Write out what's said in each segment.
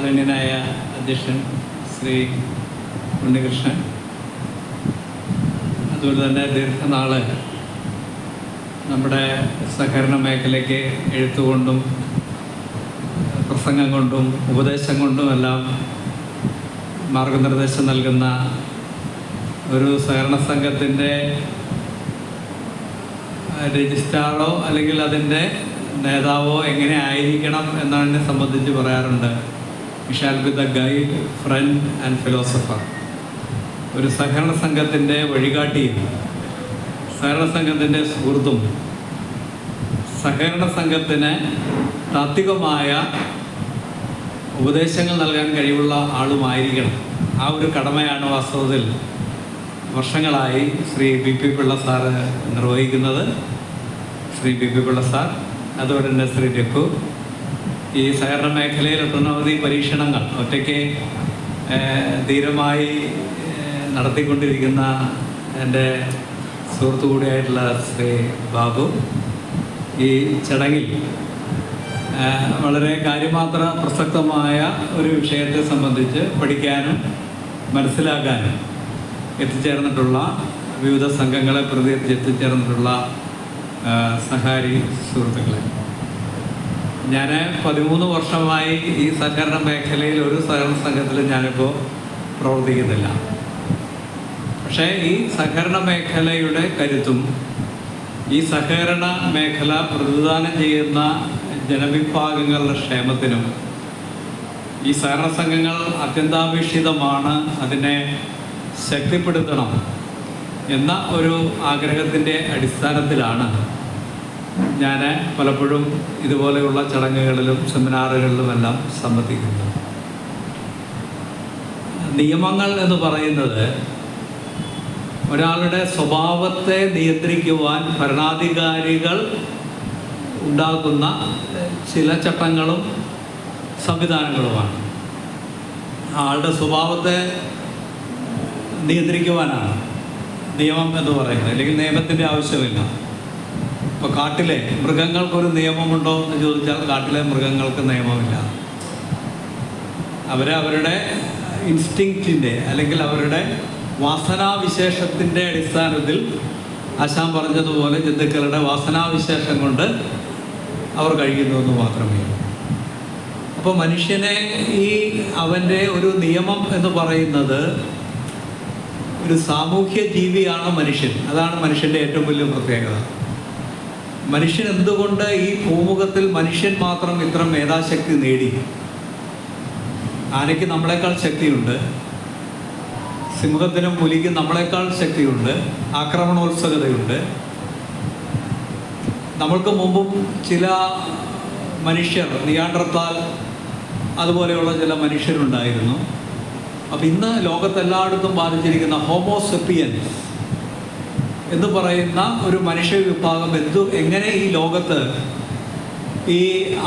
ബഹുമാന്യനായ അധ്യക്ഷൻ ശ്രീ ഉണ്ണികൃഷ്ണൻ, അതുപോലെ തന്നെ ദീർഘനാള് നമ്മുടെ സഹകരണ മേഖലയ്ക്ക് എഴുത്തുകൊണ്ടും പ്രസംഗം കൊണ്ടും ഉപദേശം കൊണ്ടുമെല്ലാം മാർഗനിർദ്ദേശം നൽകുന്ന ഒരു സഹകരണ സംഘത്തിൻ്റെ രജിസ്ട്രാറോ അല്ലെങ്കിൽ അതിൻ്റെ നേതാവോ എങ്ങനെ ആയിരിക്കണം എന്നതിനെ സംബന്ധിച്ച് പറയാറുണ്ട്. We shall be the guide, friend and philosopher. ഒരു സഹകരണ സംഘത്തിൻ്റെ വഴികാട്ടിയും സഹകരണ സംഘത്തിൻ്റെ സുഹൃത്തും സഹകരണ സംഘത്തിന് താത്വികമായ ഉപദേശങ്ങൾ നൽകാൻ കഴിവുള്ള ആളുമായിരിക്കണം. ആ ഒരു കടമയാണ് വാസ്തവത്തിൽ വർഷങ്ങളായി Shri B P Pillai sir നിർവഹിക്കുന്നത്. Shri B P Pillai sir, അതുപോലെ തന്നെ ശ്രീ രഘു, ഈ സഹകരണ മേഖലയിൽ ഒട്ടനവധി പരീക്ഷണങ്ങൾ ഒറ്റയ്ക്ക് ധീരമായി നടത്തിക്കൊണ്ടിരിക്കുന്ന എൻ്റെ സുഹൃത്തു കൂടിയായിട്ടുള്ള ശ്രീ ബാബു, ഈ ചടങ്ങിൽ വളരെ കാര്യമാത്ര പ്രസക്തമായ ഒരു വിഷയത്തെ സംബന്ധിച്ച് പഠിക്കാനും മനസ്സിലാക്കാനും എത്തിച്ചേർന്നിട്ടുള്ള വിവിധ സംഘങ്ങളെ പ്രതി എത്തിച്ചേർന്നിട്ടുള്ള സഹകാരി സുഹൃത്തുക്കളെ, ഞാൻ 13 വർഷമായി ഈ സഹകരണ മേഖലയിൽ ഒരു സഹകരണ സംഘത്തിലും ഞാനിപ്പോൾ പ്രവർത്തിക്കുന്നില്ല. പക്ഷേ ഈ സഹകരണ മേഖലയുടെ കരുത്തും ഈ സഹകരണ മേഖല പ്രതിദാനം ചെയ്യുന്ന ജനവിഭാഗങ്ങളുടെ ക്ഷേമത്തിനും ഈ സഹകരണ സംഘങ്ങൾ അത്യന്താപേക്ഷിതമാണ്, അതിനെ ശക്തിപ്പെടുത്തണം എന്ന ഒരു ആഗ്രഹത്തിൻ്റെ അടിസ്ഥാനത്തിലാണ് ഞാൻ പലപ്പോഴും ഇതുപോലെയുള്ള ചടങ്ങുകളിലും സെമിനാറുകളിലുമെല്ലാം സംബന്ധിക്കുന്നത്. നിയമങ്ങൾ എന്ന് പറയുന്നത് ഒരാളുടെ സ്വഭാവത്തെ നിയന്ത്രിക്കുവാൻ ഭരണാധികാരികൾ ഉണ്ടാക്കുന്ന ചില ചട്ടങ്ങളും സംവിധാനങ്ങളുമാണ്. ആളുടെ സ്വഭാവത്തെ നിയന്ത്രിക്കുവാനാണ് നിയമം എന്ന് പറയുന്നത്. അല്ലെങ്കിൽ നിയമത്തിൻ്റെ ആവശ്യമില്ല. ഇപ്പോൾ കാട്ടിലെ മൃഗങ്ങൾക്കൊരു നിയമമുണ്ടോ എന്ന് ചോദിച്ചാൽ കാട്ടിലെ മൃഗങ്ങൾക്ക് നിയമമില്ല. അവരുടെ ഇൻസ്റ്റിങ്ക്റ്റിൻ്റെ അല്ലെങ്കിൽ അവരുടെ വാസനാവിശേഷത്തിൻ്റെ അടിസ്ഥാനത്തിൽ ആശാൻ പറഞ്ഞതുപോലെ ജന്തുക്കളുടെ വാസനാവിശേഷം കൊണ്ട് അവർ കഴിയുന്നുവെന്ന് മാത്രമേ. അപ്പോൾ മനുഷ്യനെ ഈ അവൻ്റെ ഒരു നിയമം എന്ന് പറയുന്നത് ഒരു സാമൂഹ്യ ജീവിയാണ് മനുഷ്യൻ. അതാണ് മനുഷ്യൻ്റെ ഏറ്റവും വലിയ പ്രത്യേകത. മനുഷ്യൻ എന്തുകൊണ്ട് ഈ ഭൂമുഖത്തിൽ മനുഷ്യൻ മാത്രം ഇത്ര മേധാശക്തി നേടി? ആനയ്ക്ക് നമ്മളെക്കാൾ ശക്തിയുണ്ട്, സിംഹത്തിനും പുലിക്കും നമ്മളെക്കാൾ ശക്തിയുണ്ട്, ആക്രമണോത്സുകതയുണ്ട്. നമ്മൾക്ക് മുമ്പും ചില മനുഷ്യർ, നിയാണ്ടർത്താൽ അതുപോലെയുള്ള ചില മനുഷ്യരുണ്ടായിരുന്നു. അപ്പം ഇന്ന് ലോകത്തെല്ലായിടത്തും ബാധിച്ചിരിക്കുന്ന ഹോമോസെപ്പിയൻസ് എന്ന് പറയുന്ന ഒരു മനുഷ്യ വിഭാഗം എങ്ങനെ ഈ ലോകത്ത്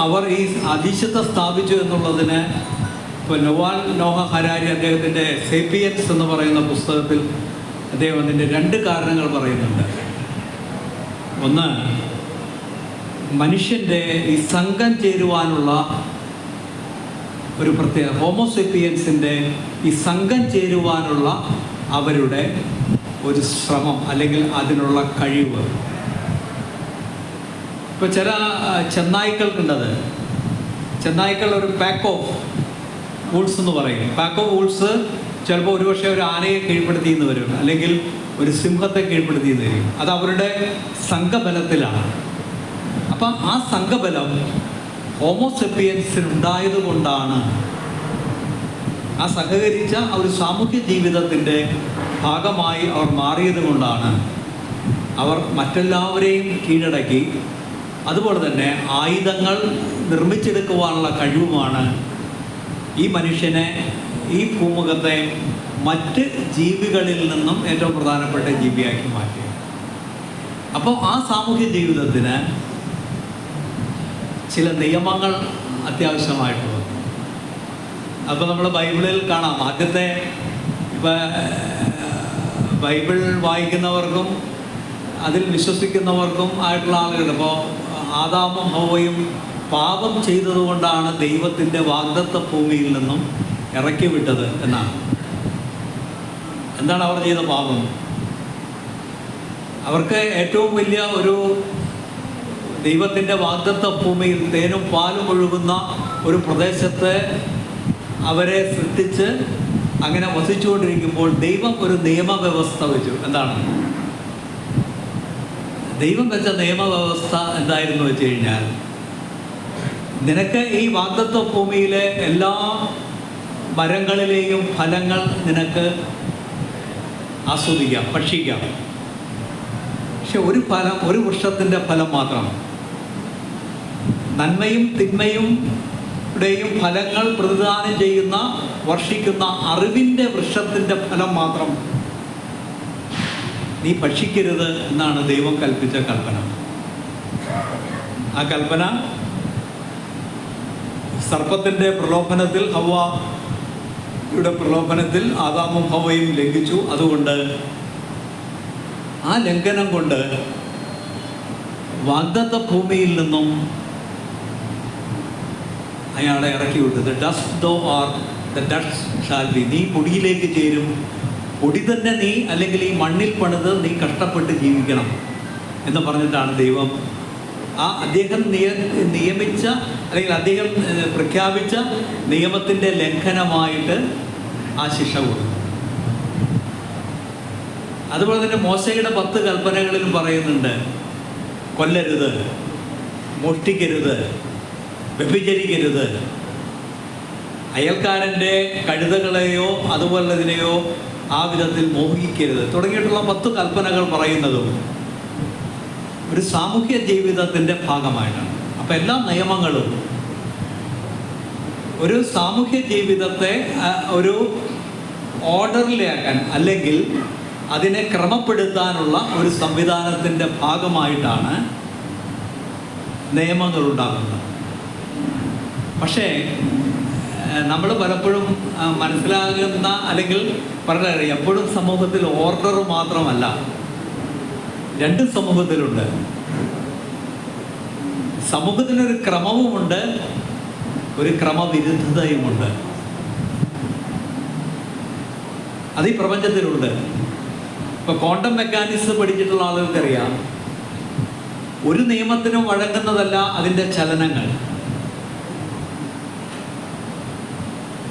അവർ ഈ അതിശയത്തെ സ്ഥാപിച്ചു എന്നുള്ളതിന് ഇപ്പോൾ നോഹ ഹരാരി അദ്ദേഹത്തിൻ്റെ സേപ്പിയൻസ് എന്ന് പറയുന്ന പുസ്തകത്തിൽ അദ്ദേഹം അതിൻ്റെ 2 കാരണങ്ങൾ പറയുന്നുണ്ട്. ഒന്ന്, മനുഷ്യൻ്റെ ഈ സംഘം ചേരുവാനുള്ള ഒരു പ്രത്യേക ഹോമോസെപ്പിയൻസിൻ്റെ ഈ സംഘം ചേരുവാനുള്ള അവരുടെ ഒരു ശ്രമം അല്ലെങ്കിൽ അതിനുള്ള കഴിവ്. ഇപ്പോൾ ചില ചെന്നായ്ക്കൾക്കുണ്ടത്. ചെന്നായ്ക്കൾ ഒരു പാക്ക് ഓഫ് വൂൾസ് എന്ന് പറയും. പാക്ക് ഓഫ് വൂൾസ് ചിലപ്പോൾ ഒരുപക്ഷെ ഒരു ആനയെ കീഴ്പ്പെടുത്തിയെന്ന് വരും, അല്ലെങ്കിൽ ഒരു സിംഹത്തെ കീഴ്പ്പെടുത്തിയെന്ന് വരും. അത് അവരുടെ സംഘബലത്തിലാണ്. അപ്പം ആ സംഘബലം ഹോമോസെപ്പിയൻസിനുണ്ടായത് കൊണ്ടാണ്, ആ സഹകരിച്ച ഒരു സാമൂഹ്യ ജീവിതത്തിൻ്റെ ഭാഗമായി അവർ മാറിയത് കൊണ്ടാണ് അവർ മറ്റെല്ലാവരെയും കീഴടക്കി. അതുപോലെ തന്നെ ആയുധങ്ങൾ നിർമ്മിച്ചെടുക്കുവാനുള്ള കഴിവുമാണ് ഈ മനുഷ്യനെ, ഈ ഭൂമുഖത്തെ മറ്റ് ജീവികളിൽ നിന്നും ഏറ്റവും പ്രധാനപ്പെട്ട ജീവിയാക്കി മാറ്റിയത്. അപ്പോൾ ആ സാമൂഹ്യ ജീവിതത്തിന് ചില നിയമങ്ങൾ അത്യാവശ്യമായിട്ട് വന്നു. അപ്പോൾ നമ്മൾ ബൈബിളിൽ കാണാം, ആദ്യത്തെ ബൈബിൾ വായിക്കുന്നവർക്കും അതിൽ വിശ്വസിക്കുന്നവർക്കും ആയിട്ടുള്ള ആളുകൾ, ഇപ്പോൾ ആദാമും ഹവ്വയും പാപം ചെയ്തതുകൊണ്ടാണ് ദൈവത്തിൻ്റെ വാഗ്ദത്ത ഭൂമിയിൽ നിന്നും ഇറക്കി വിട്ടത് എന്നാണ്. എന്താണ് അവർ ചെയ്ത പാപം? അവർക്ക് ഏറ്റവും വലിയ ഒരു ദൈവത്തിൻ്റെ വാഗ്ദത്ത ഭൂമിയിൽ തേനും പാലും ഒഴുകുന്ന ഒരു പ്രദേശത്തെ അവരെ സൃഷ്ടിച്ച് അങ്ങനെ വസിച്ചുകൊണ്ടിരിക്കുമ്പോൾ ദൈവം ഒരു നിയമവ്യവസ്ഥ വെച്ചു. എന്താണ് ദൈവം വെച്ച നിയമവ്യവസ്ഥ? എന്തായിരുന്നു വെച്ച് കഴിഞ്ഞാൽ, നിനക്ക് ഈ വാഗ്ദത്ത ഭൂമിയിലെ എല്ലാ മരങ്ങളിലെയും ഫലങ്ങൾ നിനക്ക് ആസ്വദിക്കാം, ഭക്ഷിക്കാം. പക്ഷെ ഒരു വൃക്ഷത്തിൻ്റെ ഫലം മാത്രം, നന്മയും തിന്മയും ഫലങ്ങൾ പ്രതിദാനം ചെയ്യുന്ന വർഷിക്കുന്ന അറിവിൻ്റെ വൃക്ഷത്തിൻ്റെ ഫലം മാത്രം നീ ഭക്ഷിക്കരുത് എന്നാണ് ദൈവം കൽപ്പിച്ച കൽപ്പന. ആ കൽപ്പന സർപ്പത്തിൻ്റെ പ്രലോഭനത്തിൽ, ഹവ്വയുടെ പ്രലോഭനത്തിൽ ആദാമും ഹവ്വയും ലംഘിച്ചു. അതുകൊണ്ട് ആ ലംഘനം കൊണ്ട് വാഗ്ദത്ത ഭൂമിയിൽ നിന്നും അയാളെ ഇറക്കി വിട്ടത്. Dust thou are the dust shall be. നീ പൊടിയിലേക്ക് ചേരും, പൊടി തന്നെ നീ, അല്ലെങ്കിൽ ഈ മണ്ണിൽ പണിത് നീ കഷ്ടപ്പെട്ട് ജീവിക്കണം എന്ന് പറഞ്ഞിട്ടാണ് ദൈവം അദ്ദേഹം നിയമിച്ച, അല്ലെങ്കിൽ അദ്ദേഹം പ്രഖ്യാപിച്ച നിയമത്തിൻ്റെ ലംഘനമായിട്ട് ആ ശിക്ഷ കൊടുത്തു. അതുപോലെ തന്നെ മോശയുടെ 10 കൽപ്പനകളിലും പറയുന്നുണ്ട്, കൊല്ലരുത്, മോഷ്ടിക്കരുത്, വ്യഭിചരിക്കരുത്, അയൽക്കാരൻ്റെ കഴുതകളെയോ അതുപോലതിനെയോ ആ വിധത്തിൽ മോഹിക്കരുത് തുടങ്ങിയിട്ടുള്ള 10 കൽപ്പനകൾ പറയുന്നതും ഒരു സാമൂഹ്യ ജീവിതത്തിൻ്റെ ഭാഗമായിട്ടാണ്. അപ്പം എല്ലാ നിയമങ്ങളും ഒരു സാമൂഹ്യ ജീവിതത്തെ ഒരു ഓർഡറിലാക്കാൻ, അല്ലെങ്കിൽ അതിനെ ക്രമപ്പെടുത്താനുള്ള ഒരു സംവിധാനത്തിൻ്റെ ഭാഗമായിട്ടാണ് നിയമങ്ങൾ ഉണ്ടാകുന്നത്. പക്ഷേ നമ്മൾ പലപ്പോഴും മനസ്സിലാകുന്ന, അല്ലെങ്കിൽ പറഞ്ഞാൽ എപ്പോഴും സമൂഹത്തിൽ ഓർഡർ മാത്രമല്ല, രണ്ടും സമൂഹത്തിലുണ്ട്. സമൂഹത്തിനൊരു ക്രമവുമുണ്ട്, ഒരു ക്രമവിരുദ്ധതയുമുണ്ട്. അത് ഈ പ്രപഞ്ചത്തിലുണ്ട്. ഇപ്പോൾ ക്വാണ്ടം മെക്കാനിക്സ് പഠിച്ചിട്ടുള്ള ആളുകൾക്കറിയാം, ഒരു നിയമത്തിനും വഴങ്ങുന്നതല്ല അതിൻ്റെ ചലനങ്ങൾ.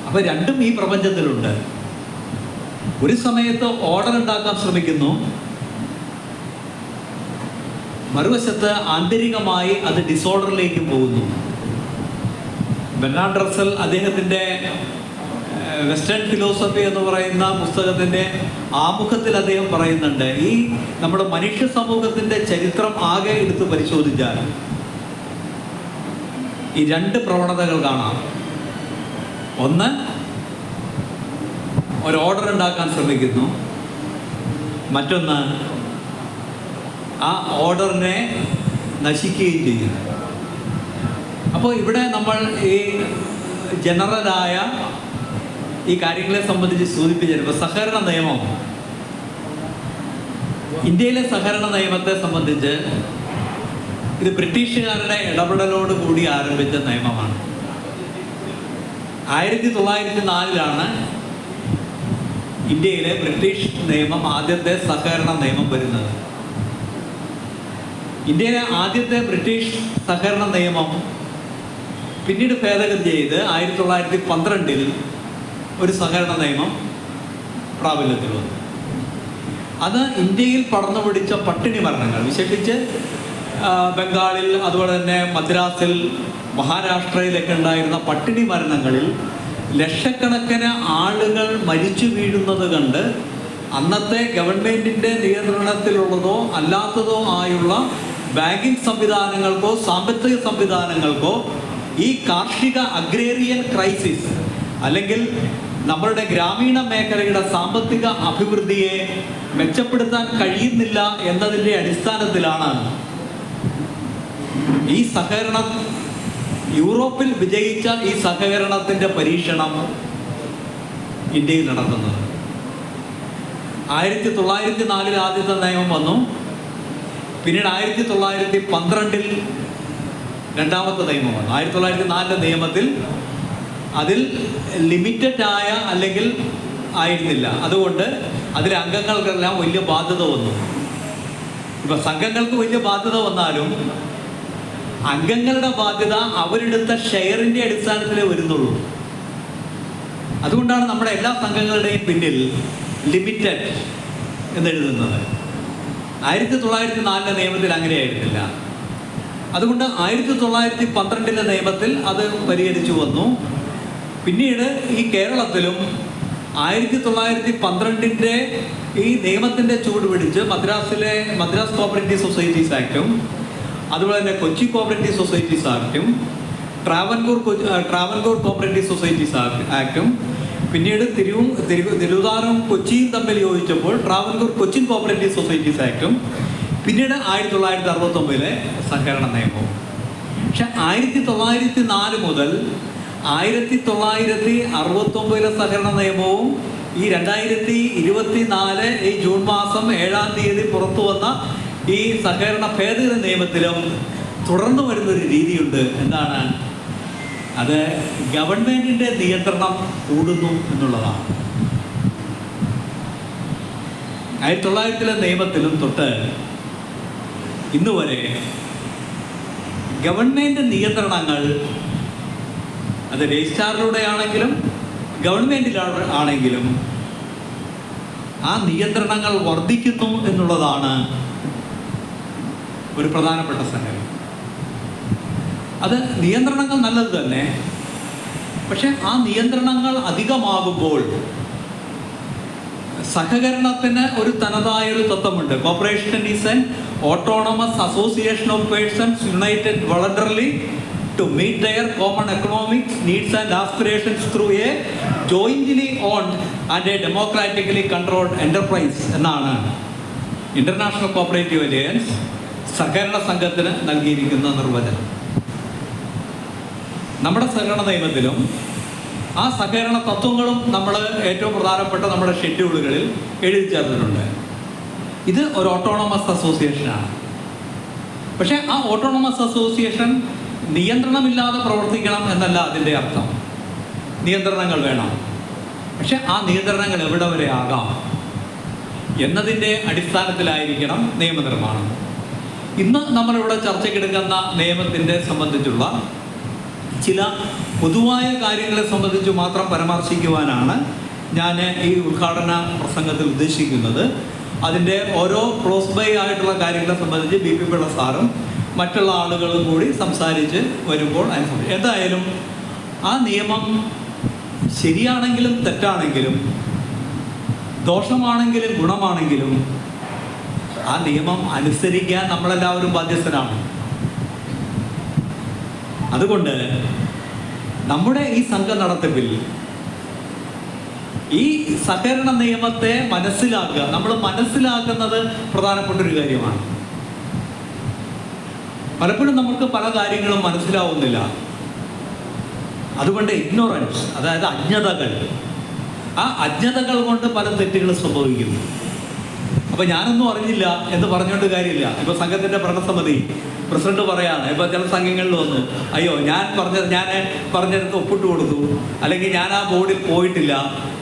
അപ്പോൾ രണ്ടും ഈ പ്രപഞ്ചത്തിലുണ്ട്. ഒരു സമയത്ത് ഓർഡർ ഉണ്ടാക്കാൻ ശ്രമിക്കുന്നു, മറുവശത്ത് ആന്തരികമായി അത് ഡിസോർഡറിലേക്ക് പോകുന്നു. ബെർനാർഡ് റസ്സൽ അദ്ദേഹത്തിൻ്റെ വെസ്റ്റേൺ ഫിലോസഫി എന്ന് പറയുന്ന പുസ്തകത്തിൻ്റെ ആമുഖത്തിൽ അദ്ദേഹം പറയുന്നുണ്ട്, ഈ നമ്മുടെ മനുഷ്യ സമൂഹത്തിൻ്റെ ചരിത്രം ആകെ എടുത്ത് പരിശോധിച്ചാൽ ഈ 2 പ്രവണതകൾ കാണാം. ഒന്ന്, ഒരു ഓർഡർ ഉണ്ടാക്കാൻ ശ്രമിക്കുന്നു. മറ്റൊന്ന്, ആ ഓർഡറിനെ നശിക്കുകയും ചെയ്യുന്നു. അപ്പോൾ ഇവിടെ നമ്മൾ ഈ ജനറലായ ഈ കാര്യങ്ങളെ സംബന്ധിച്ച് സൂചിപ്പിച്ചിരുന്നു. സഹകരണ നിയമം, ഇന്ത്യയിലെ സഹകരണ നിയമത്തെ സംബന്ധിച്ച് ഇത് ബ്രിട്ടീഷുകാരുടെ ഇടപെടലോട് കൂടി ആരംഭിച്ച നിയമമാണ്. 1904 ഇന്ത്യയിലെ ബ്രിട്ടീഷ് നിയമം, ആദ്യത്തെ സഹകരണ നിയമം വരുന്നത്. ഇന്ത്യയിലെ ആദ്യത്തെ ബ്രിട്ടീഷ് സഹകരണ നിയമം പിന്നീട് ഭേദഗതി ചെയ്ത് 1912 ഒരു സഹകരണ നിയമം പ്രാബല്യത്തിൽ വന്നു. അത് ഇന്ത്യയിൽ പടർന്നു പിടിച്ച പട്ടിണി മരണങ്ങൾ, വിശേഷിച്ച് ബംഗാളിൽ, അതുപോലെ തന്നെ മദ്രാസിൽ, മഹാരാഷ്ട്രയിലൊക്കെ ഉണ്ടായിരുന്ന പട്ടിണി മരണങ്ങളിൽ ലക്ഷക്കണക്കിന് ആളുകൾ മരിച്ചു വീഴുന്നത് കണ്ട് അന്നത്തെ ഗവൺമെൻറ്റിൻ്റെ നിയന്ത്രണത്തിലുള്ളതോ അല്ലാത്തതോ ആയുള്ള ബാങ്കിങ് സംവിധാനങ്ങൾക്കോ സാമ്പത്തിക സംവിധാനങ്ങൾക്കോ ഈ കാർഷിക അഗ്രേറിയൻ ക്രൈസിസ്, അല്ലെങ്കിൽ നമ്മളുടെ ഗ്രാമീണ മേഖലയുടെ സാമ്പത്തിക അഭിവൃദ്ധിയെ മെച്ചപ്പെടുത്താൻ കഴിയുന്നില്ല എന്നതിൻ്റെ അടിസ്ഥാനത്തിലാണ് ഈ സഹകരണം, യൂറോപ്പിൽ വിജയിച്ച ഈ സഹകരണത്തിൻ്റെ പരീക്ഷണം ഇന്ത്യയിൽ നടത്തുന്നത്. 1904 ആദ്യത്തെ നിയമം വന്നു. പിന്നീട് 1912 രണ്ടാമത്തെ നിയമം വന്നു. 1904 നിയമത്തിൽ അതിൽ ലിമിറ്റഡ് ആയ അല്ലെങ്കിൽ ആയിരുന്നില്ല. അതുകൊണ്ട് അതിലെ അംഗങ്ങൾക്കെല്ലാം വലിയ ബാധ്യത വന്നു. ഇപ്പം സംഘങ്ങൾക്ക് വലിയ ബാധ്യത വന്നാലും അംഗങ്ങളുടെ ബാധ്യത അവരെടുത്ത ഷെയറിൻ്റെ അടിസ്ഥാനത്തിലേ വരുന്നുള്ളൂ. അതുകൊണ്ടാണ് നമ്മുടെ എല്ലാ സംഘങ്ങളുടെയും പിന്നിൽ ലിമിറ്റഡ് എന്നെഴുതുന്നത്. 1904 നിയമത്തിൽ അങ്ങനെയായിരുന്നില്ല. അതുകൊണ്ട് 1912 നിയമത്തിൽ അത് പരിഹരിച്ചു വന്നു. പിന്നീട് ഈ കേരളത്തിലും 1912 ഈ നിയമത്തിൻ്റെ ചൂട് പിടിച്ച് മദ്രാസ് കോപ്പറേറ്റീവ് സൊസൈറ്റീസ് ആക്ടും അതുപോലെ തന്നെ കൊച്ചി കോപ്പറേറ്റീവ് സൊസൈറ്റീസ് ആക്ടും ട്രാവൻകൂർ കോപ്പറേറ്റീവ് സൊസൈറ്റീസ് ആക്ടും പിന്നീട് തിരുവിതാംകൂറും കൊച്ചിയും തമ്മിൽ യോജിച്ചപ്പോൾ ട്രാവൻകൂർ കൊച്ചിൻ കോപ്പറേറ്റീവ് സൊസൈറ്റീസ് ആക്ടും പിന്നീട് 1969 സഹകരണ നിയമവും. പക്ഷെ 1904 മുതൽ 1969 സഹകരണ നിയമവും ഈ 2024 ഈ ജൂൺ മാസം 7-ാം തീയതി പുറത്തു വന്ന ഈ സഹകരണ ഭേദഗതി നിയമത്തിലും തുടർന്നു വരുന്നൊരു രീതിയുണ്ട്. എന്താണ് അത്? ഗവൺമെൻറ്റിൻ്റെ നിയന്ത്രണം കൂടുന്നു എന്നുള്ളതാണ്. 1900 നിയമത്തിലും തൊട്ട് ഇന്ന് വരെ ഗവൺമെൻറ് നിയന്ത്രണങ്ങൾ അത് രജിസ്ട്രാറിലൂടെ ആണെങ്കിലും ഗവൺമെൻറ്റിലാണ് ആണെങ്കിലും ആ നിയന്ത്രണങ്ങൾ വർദ്ധിക്കുന്നു എന്നുള്ളതാണ് ഒരു പ്രധാനപ്പെട്ട സംഗതി. അത് നിയന്ത്രണങ്ങൾ നല്ലത് തന്നെ. പക്ഷെ ആ നിയന്ത്രണങ്ങൾ അധികമാകുമ്പോൾ സഹകരണത്തിന് ഒരു തനതായൊരു തത്വമുണ്ട്. Corporation is an autonomous association of persons united voluntarily to meet their common economic needs and aspirations through a jointly owned and a democratically controlled enterprise എന്നാണ് ഇന്റർനാഷണൽ കോപ്പറേറ്റീവ് അലയൻസ് സഹകരണ സംഘത്തിന് നൽകിയിരിക്കുന്ന നിർവചനം. നമ്മുടെ സഹകരണ നിയമത്തിലും ആ സഹകരണ തത്വങ്ങളും നമ്മൾ ഏറ്റവും പ്രധാനപ്പെട്ട നമ്മുടെ ഷെഡ്യൂളുകളിൽ എഴുതി ചേർത്തിട്ടുണ്ട്. ഇത് ഒരു ഓട്ടോണമസ് അസോസിയേഷനാണ്. പക്ഷേ ആ ഓട്ടോണമസ് അസോസിയേഷൻ നിയന്ത്രണമില്ലാതെ പ്രവർത്തിക്കണം എന്നല്ല അതിൻ്റെ അർത്ഥം. നിയന്ത്രണങ്ങൾ വേണം. പക്ഷെ ആ നിയന്ത്രണങ്ങൾ എവിടെ വരെ ആകാം എന്നതിൻ്റെ അടിസ്ഥാനത്തിലായിരിക്കണം നിയമനിർമ്മാണം. ഇന്ന് നമ്മളിവിടെ ചർച്ചയ്ക്കെടുക്കുന്ന നിയമത്തിൻ്റെ സംബന്ധിച്ചുള്ള ചില പൊതുവായ കാര്യങ്ങളെ സംബന്ധിച്ച് മാത്രം പരാമർശിക്കുവാനാണ് ഞാൻ ഈ ഉദ്ഘാടന പ്രസംഗത്തിൽ ഉദ്ദേശിക്കുന്നത്. അതിൻ്റെ ഓരോ ക്ലോസ് ബൈ ആയിട്ടുള്ള കാര്യങ്ങളെ സംബന്ധിച്ച് BP പിള്ള സാറും മറ്റുള്ള ആളുകളും കൂടി സംസാരിച്ച് വരുമ്പോൾ അനുസരിച്ച് എന്തായാലും ആ നിയമം ശരിയാണെങ്കിലും തെറ്റാണെങ്കിലും ദോഷമാണെങ്കിലും ഗുണമാണെങ്കിലും ആ നിയമം അനുസരിക്കാൻ നമ്മളെല്ലാവരും ബാധ്യസ്ഥരാണ്. അതുകൊണ്ട് നമ്മുടെ ഈ സംഘ നടത്തിപ്പിൽ ഈ സഹകരണ നിയമത്തെ മനസ്സിലാക്കുക, നമ്മൾ മനസ്സിലാക്കുന്നത് പ്രധാനപ്പെട്ടൊരു കാര്യമാണ്. പലപ്പോഴും നമുക്ക് പല കാര്യങ്ങളും മനസ്സിലാവുന്നില്ല. അതുകൊണ്ട് ഇഗ്നോറൻസ്, അതായത് അജ്ഞതകൾ, ആ അജ്ഞതകൾ കൊണ്ട് പല തെറ്റുകൾ സംഭവിക്കുന്നു. അപ്പോൾ ഞാനൊന്നും അറിഞ്ഞില്ല എന്ന് പറഞ്ഞുകൊണ്ട് കാര്യമില്ല. ഇപ്പോൾ സംഘത്തിൻ്റെ ഭരണസമിതി പ്രസിഡന്റ് പറയാണ്, ഇപ്പോൾ ചില സംഘങ്ങളിൽ വന്ന് അയ്യോ ഞാൻ പറഞ്ഞെടുത്ത് ഒപ്പിട്ട് കൊടുത്തു, അല്ലെങ്കിൽ ഞാൻ ആ ബോർഡിൽ പോയിട്ടില്ല,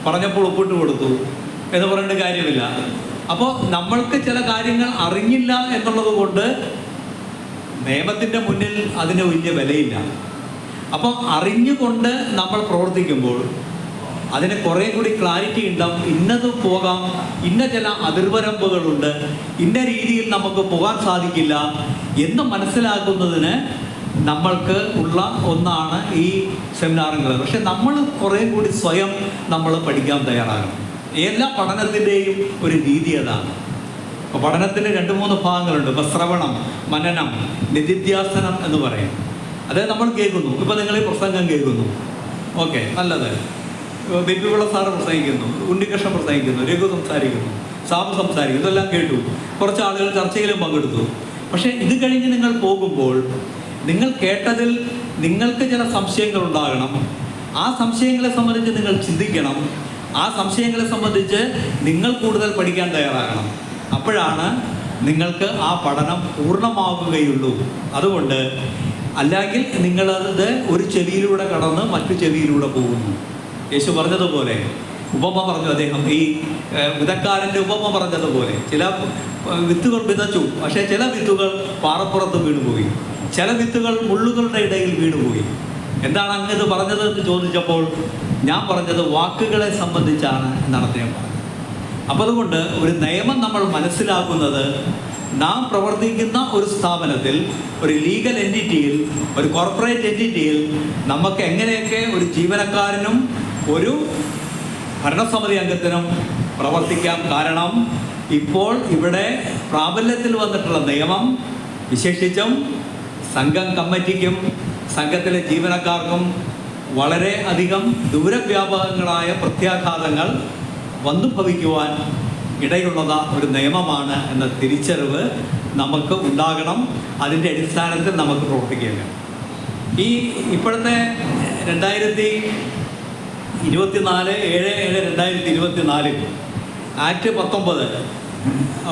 പറഞ്ഞപ്പോൾ ഒപ്പിട്ട് കൊടുത്തു എന്ന് പറഞ്ഞിട്ട് കാര്യമില്ല. അപ്പോൾ നമ്മൾക്ക് ചില കാര്യങ്ങൾ അറിഞ്ഞില്ല എന്നുള്ളത് കൊണ്ട് നിയമത്തിൻ്റെ മുന്നിൽ അതിന് വലിയ വിലയില്ല. അപ്പോൾ അറിഞ്ഞുകൊണ്ട് നമ്മൾ പ്രവർത്തിക്കുമ്പോൾ അതിന് കുറേ കൂടി ക്ലാരിറ്റി ഉണ്ടാവും. ഇന്നത് പോകാം, ഇന്ന ചില അതിർവരമ്പുകളുണ്ട്, ഇന്ന രീതിയിൽ നമുക്ക് പോകാൻ സാധിക്കില്ല എന്ന് മനസ്സിലാക്കുന്നതിന് നമ്മൾക്ക് ഉള്ള ഒന്നാണ് ഈ സെമിനാറുകൾ. പക്ഷെ നമ്മൾ കുറേ കൂടി സ്വയം നമ്മൾ പഠിക്കാൻ തയ്യാറാകണം. എല്ലാ പഠനത്തിൻ്റെയും ഒരു രീതി അതാണ്. അപ്പോൾ പഠനത്തിന് 2-3 ഭാഗങ്ങളുണ്ട്. ഇപ്പോൾ ശ്രവണം, മനനം, നിധിധ്യാസനം എന്ന് പറയും. അതായത് നമ്മൾ കേൾക്കുന്നു. ഇപ്പോൾ നിങ്ങൾ ഈ പ്രസംഗം കേൾക്കുന്നു, ഓക്കെ, നല്ലത്. BP പിള്ള സാറ് പ്രസംഗിക്കുന്നു, ഉണ്ണികൃഷ്ണൻ പ്രസംഗിക്കുന്നു, രഘു സംസാരിക്കുന്നു, സാബു സംസാരിക്കുന്നു, ഇതെല്ലാം കേട്ടു. കുറച്ച് ആളുകൾ ചർച്ചയിലും പങ്കെടുത്തു. പക്ഷേ ഇത് കഴിഞ്ഞ് നിങ്ങൾ പോകുമ്പോൾ നിങ്ങൾ കേട്ടതിൽ നിങ്ങൾക്ക് ചില സംശയങ്ങൾ ഉണ്ടാകണം. ആ സംശയങ്ങളെ സംബന്ധിച്ച് നിങ്ങൾ ചിന്തിക്കണം. ആ സംശയങ്ങളെ സംബന്ധിച്ച് നിങ്ങൾ കൂടുതൽ പഠിക്കാൻ തയ്യാറാകണം. അപ്പോഴാണ് നിങ്ങൾക്ക് ആ പഠനം പൂർണ്ണമാകുകയുള്ളൂ. അതുകൊണ്ട് അല്ലെങ്കിൽ നിങ്ങളത് ഒരു ചെവിയിലൂടെ കടന്ന് മറ്റു ചെവിയിലൂടെ പോകുന്നു. യേശു പറഞ്ഞതുപോലെ ഉപമ പറഞ്ഞു, അദ്ദേഹം ഈ വിതക്കാരൻ്റെ ഉപമ പറഞ്ഞതുപോലെ ചില വിത്തുകൾ വിതച്ചു, പക്ഷേ ചില വിത്തുകൾ പാറപ്പുറത്ത് വീണുപോയി, ചില വിത്തുകൾ മുള്ളുകളുടെ ഇടയിൽ വീണുപോയി. എന്താണ് അങ്ങ് പറഞ്ഞത് എന്ന് ചോദിച്ചപ്പോൾ ഞാൻ പറഞ്ഞത് വാക്കുകളെ സംബന്ധിച്ചാണ് എന്നാണ് അദ്ദേഹം പറഞ്ഞത്. അപ്പോൾ അതുകൊണ്ട് ഒരു നിയമം നമ്മൾ മനസ്സിലാക്കുന്നത്, നാം പ്രവർത്തിക്കുന്ന ഒരു സ്ഥാപനത്തിൽ, ഒരു ലീഗൽ എൻറ്റിറ്റിയിൽ, ഒരു കോർപ്പറേറ്റ് എൻറ്റിറ്റിയിൽ നമുക്ക് എങ്ങനെയൊക്കെ ഒരു ജീവനക്കാരനും ഒരു ഭരണസമിതി അംഗത്തിനും പ്രവർത്തിക്കാം. കാരണം ഇപ്പോൾ ഇവിടെ പ്രാബല്യത്തിൽ വന്നിട്ടുള്ള നിയമം വിശേഷിച്ചും സംഘം കമ്മിറ്റിക്കും സംഘത്തിലെ ജീവനക്കാർക്കും വളരെ അധികം ദൂരവ്യാപകങ്ങളായ പ്രത്യാഘാതങ്ങൾ വന്നു ഭവിക്കുവാൻ ഇടയുള്ള ഒരു നിയമമാണ് എന്ന തിരിച്ചറിവ് നമുക്ക് ഉണ്ടാകണം. അതിൻ്റെ അടിസ്ഥാനത്തിൽ നമുക്ക് പ്രവർത്തിക്കേണ്ട ഈ ഇപ്പോഴത്തെ 2024 ആക്ട് 19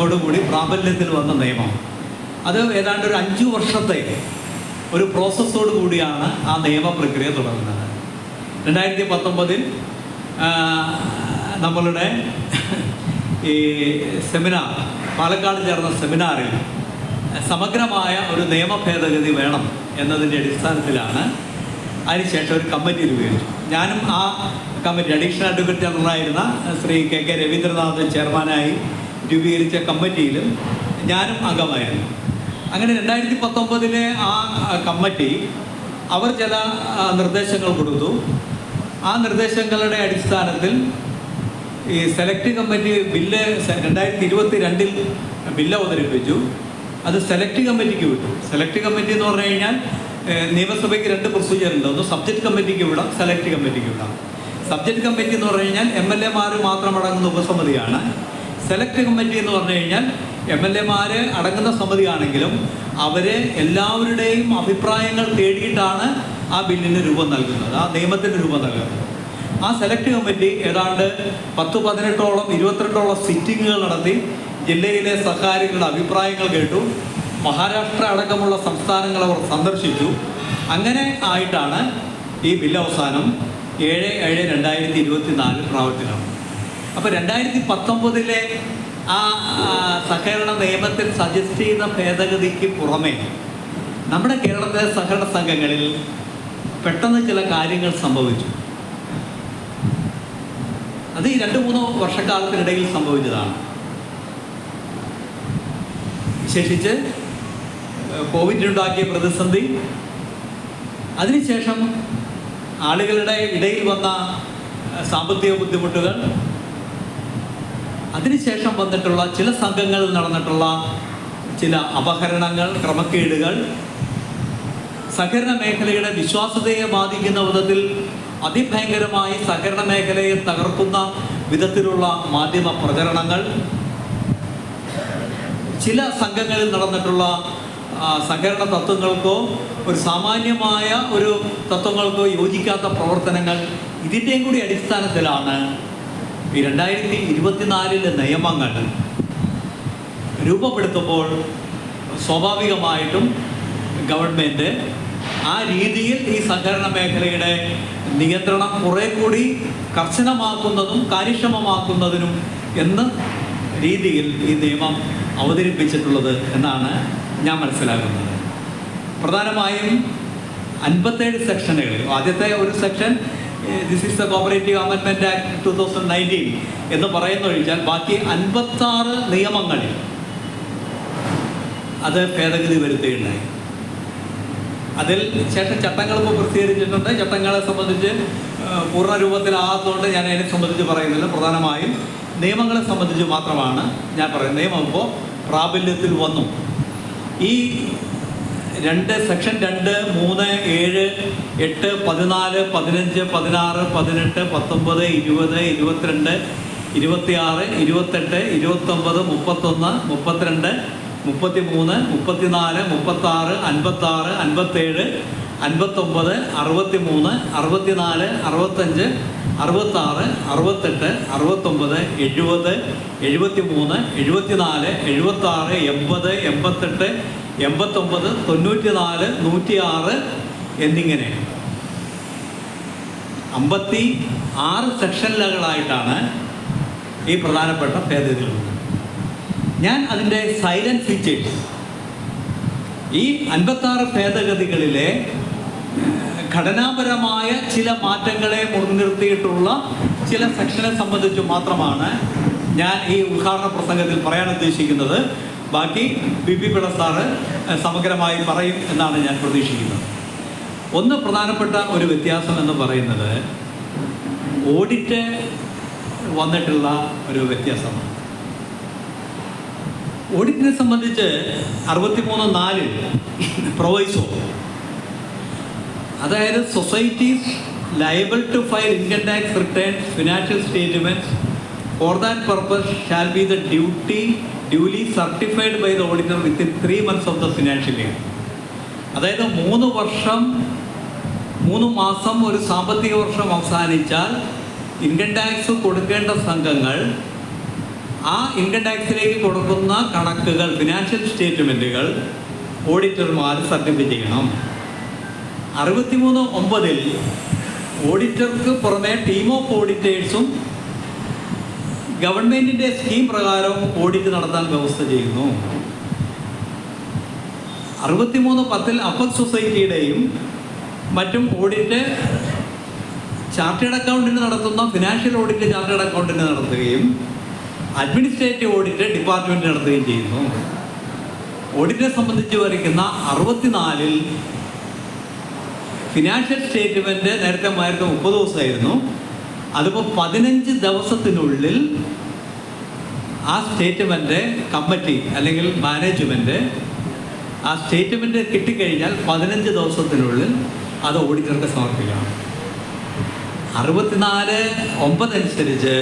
ഓടുകൂടി പ്രാബല്യത്തിൽ വന്ന നിയമം, അത് ഏതാണ്ട് ഒരു 5 വർഷത്തെ ഒരു പ്രോസസ്സോട് കൂടിയാണ് ആ നിയമപ്രക്രിയ തുടങ്ങുന്നത്. 2019 നമ്മളുടെ ഈ സെമിനാർ, പാലക്കാട് ചേർന്ന സെമിനാറിൽ സമഗ്രമായ ഒരു നിയമ ഭേദഗതി വേണം എന്നതിൻ്റെ അടിസ്ഥാനത്തിലാണ് അതിനുശേഷം ഒരു കമ്മിറ്റി രൂപീകരിച്ചു. ഞാനും ആ കമ്മിറ്റി, അഡീഷണൽ അഡ്വക്കേറ്റ് ജനറലായിരുന്ന ശ്രീ കെ രവീന്ദ്രനാഥൻ ചെയർമാനായി രൂപീകരിച്ച കമ്മിറ്റിയിലും ഞാനും അംഗമായിരുന്നു. അങ്ങനെ 2019 ആ കമ്മിറ്റി അവർ ചില നിർദ്ദേശങ്ങൾ കൊടുത്തു. ആ നിർദ്ദേശങ്ങളുടെ അടിസ്ഥാനത്തിൽ ഈ സെലക്ട് കമ്മിറ്റി ബില്ല് 2022 ബില്ല് അവതരിപ്പിച്ചു. അത് സെലക്ട് കമ്മിറ്റിക്ക് വിട്ടു. സെലക്ട് കമ്മിറ്റി എന്ന് പറഞ്ഞു കഴിഞ്ഞാൽ നിയമസഭയ്ക്ക് 2 പ്രൊസീജിയർ ഉണ്ട്. ഒന്ന് സബ്ജക്റ്റ് കമ്മിറ്റിക്ക് വിടാം, സെലക്ട് കമ്മിറ്റിക്ക് വിടാം. സബ്ജക്റ്റ് കമ്മിറ്റി എന്ന് പറഞ്ഞു കഴിഞ്ഞാൽ MLA-മാർ മാത്രം അടങ്ങുന്ന ഉപസമിതിയാണ്. സെലക്ട് കമ്മിറ്റി എന്ന് പറഞ്ഞു കഴിഞ്ഞാൽ MLA-മാർ അടങ്ങുന്ന സമിതിയാണെങ്കിലും അവർ എല്ലാവരുടെയും അഭിപ്രായങ്ങൾ തേടിയിട്ടാണ് ആ ബില്ലിന് രൂപം നൽകുന്നത്, ആ നിയമത്തിന് രൂപം നൽകുന്നത്. ആ സെലക്ട് കമ്മിറ്റി ഏതാണ്ട് 10-18ഓളം 22ഓളം സിറ്റിങ്ങുകൾ നടത്തി ജില്ലയിലെ സഹകാരികളുടെ അഭിപ്രായങ്ങൾ കേട്ടു. മഹാരാഷ്ട്ര അടക്കമുള്ള സംസ്ഥാനങ്ങൾ അവർ സന്ദർശിച്ചു. അങ്ങനെ ആയിട്ടാണ് ഈ ബില്ല് അവസാനം 7/7/2024 പ്രാബല്യത്തിലാണ്. അപ്പോൾ 2019 ആ സഹകരണ നിയമത്തിൽ സജസ്റ്റ് ചെയ്ത ഭേദഗതിക്ക് പുറമെ നമ്മുടെ കേരളത്തിലെ സഹകരണ സംഘങ്ങളിൽ പെട്ടെന്ന് ചില കാര്യങ്ങൾ സംഭവിച്ചു. അത് ഈ 2-3 വർഷക്കാലത്തിനിടയിൽ സംഭവിച്ചതാണ്. വിശേഷിച്ച് കോവിഡിനുണ്ടാക്കിയ പ്രതിസന്ധി, അതിനുശേഷം ആളുകളുടെ ഇടയിൽ വന്ന സാമ്പത്തിക ബുദ്ധിമുട്ടുകൾ, അതിനുശേഷം വന്നിട്ടുള്ള ചില സംഘങ്ങളിൽ നടന്നിട്ടുള്ള ചില അപഹരണങ്ങൾ, ക്രമക്കേടുകൾ, സഹകരണ മേഖലയുടെ വിശ്വാസ്യതയെ ബാധിക്കുന്ന വിധത്തിൽ അതിഭയങ്കരമായി സഹകരണ മേഖലയെ തകർക്കുന്ന വിധത്തിലുള്ള മാധ്യമ പ്രചരണങ്ങൾ, ചില സംഘങ്ങളിൽ നടന്നിട്ടുള്ള സഹകരണ തത്വങ്ങൾക്കോ ഒരു സാമാന്യമായ ഒരു തത്വങ്ങൾക്കോ യോജിക്കാത്ത പ്രവർത്തനങ്ങൾ, ഇതിൻ്റെയും കൂടി അടിസ്ഥാനത്തിലാണ് ഈ 2024 നിയമങ്ങൾ രൂപപ്പെടുത്തുമ്പോൾ സ്വാഭാവികമായിട്ടും ഗവൺമെൻറ് ആ രീതിയിൽ ഈ സഹകരണ മേഖലയുടെ നിയന്ത്രണം കുറെ കൂടി കർശനമാക്കുന്നതും കാര്യക്ഷമമാക്കുന്നതിനും എന്ന രീതിയിൽ ഈ നിയമം അവതരിപ്പിച്ചിട്ടുള്ളത് എന്നാണ് ഞാൻ മനസ്സിലാക്കുന്നത്. പ്രധാനമായും 57 സെക്ഷനുകളിൽ ആദ്യത്തെ ഒരു section this is the cooperative amendment act 2019 എന്ന് പറയുന്നൊഴിച്ചാൽ ബാക്കി 56 നിയമങ്ങളിൽ അത് ഭേദഗതി വരുത്തുകയുണ്ടായി. അതിൽ ശേഷം ചട്ടങ്ങൾക്ക് പ്രസിദ്ധീകരിച്ചിട്ടുണ്ട്. ചട്ടങ്ങളെ സംബന്ധിച്ച് പൂർണ്ണ രൂപത്തിലാകാത്തതുകൊണ്ട് ഞാൻ അതിനെ സംബന്ധിച്ച് പറയുന്നില്ല. പ്രധാനമായും നിയമങ്ങളെ സംബന്ധിച്ച് മാത്രമാണ് ഞാൻ പറയുന്നത്. നിയമം ഇപ്പോൾ പ്രാബല്യത്തിൽ വന്നു. ഈ സെക്ഷൻ 2, 3, 7, 8, 14, 15, 16, 18, 19, 20, 22, 26, 28, 29, 31, 32, 33, 34, 36, 56, 57, 59, 63, 64, 65, 66, 68, 69, 70, 73, 74, 76, 80, 88, 89, 94, 106 എന്നിങ്ങനെ 56 സെക്ഷനുകളായിട്ടാണ് ഈ പ്രധാനപ്പെട്ട ഭേദഗതികളുള്ളത്. ഞാൻ അതിൻ്റെ സൈലൻറ്റ് ഫീച്ചേഴ്സ്, ഈ 56 ഭേദഗതികളിലെ ഘടനാപരമായ ചില മാറ്റങ്ങളെ മുൻനിർത്തിയിട്ടുള്ള ചില സെക്ഷനെ സംബന്ധിച്ച് മാത്രമാണ് ഞാൻ ഈ ഉദ്ഘാടന പ്രസംഗത്തിൽ പറയാൻ ഉദ്ദേശിക്കുന്നത്. ബാക്കി ബി പിള്ള സാറ് സമഗ്രമായി പറയും എന്നാണ് ഞാൻ പ്രതീക്ഷിക്കുന്നത്. ഒന്ന് പ്രധാനപ്പെട്ട ഒരു വ്യത്യാസം എന്ന് പറയുന്നത് ഓഡിറ്റ് വന്നിട്ടുള്ള ഒരു വ്യത്യാസമാണ്. ഓഡിറ്റിനെ സംബന്ധിച്ച് 63(4) പ്രൊവൈസോ, അതായത് societies liable to file income tax returns, financial statements for that purpose shall be the duly certified by the auditor within 3 months of the financial year. അതായത് 3 മാസം ഒരു സാമ്പത്തിക വർഷം അവസാനിച്ചാൽ ഇൻകം ടാക്സ് കൊടുക്കേണ്ട സംഘങ്ങൾ ആ ഇൻകം ടാക്സിലേക്ക് കൊടുക്കുന്ന കണക്കുകൾ, ഫിനാൻഷ്യൽ സ്റ്റേറ്റ്മെൻറ്റുകൾ ഓഡിറ്റർമാർ സർട്ടിഫൈ ചെയ്യണം. 63(9) ഓഡിറ്റർക്ക് പുറമെ ടീം ഓഫ് ഓഡിറ്റേഴ്സും ഗവൺമെൻറ്റിൻ്റെ സ്കീം പ്രകാരം ഓഡിറ്റ് നടത്താൻ വ്യവസ്ഥ ചെയ്യുന്നു. 63(10) അപ്പക് സൊസൈറ്റിയുടെയും മറ്റും ഓഡിറ്റ് ചാർട്ടേഡ് അക്കൗണ്ടിന് നടത്തുന്ന ഫിനാൻഷ്യൽ ഓഡിറ്റ് ചാർട്ടേഡ് അക്കൗണ്ടിന് നടത്തുകയും അഡ്മിനിസ്ട്രേറ്റീവ് ഓഡിറ്റ് ഡിപ്പാർട്ട്മെൻറ്റ് നടത്തുകയും ചെയ്യുന്നു. ഓഡിറ്റിനെ സംബന്ധിച്ച് വരയ്ക്കുന്ന 64-ൽ ഫിനാൻഷ്യൽ സ്റ്റേറ്റ്മെൻറ്റ് നേരത്തെ 30 ദിവസമായിരുന്നു. അതിപ്പോൾ 15 ദിവസത്തിനുള്ളിൽ ആ സ്റ്റേറ്റ്മെൻറ്റ് കമ്മിറ്റി അല്ലെങ്കിൽ മാനേജ്മെൻറ്റ് ആ സ്റ്റേറ്റ്മെൻറ്റ് കിട്ടിക്കഴിഞ്ഞാൽ 15 ദിവസത്തിനുള്ളിൽ അത് ഓഡിറ്റർക്ക് സമർപ്പിക്കണം. 64(9) അനുസരിച്ച്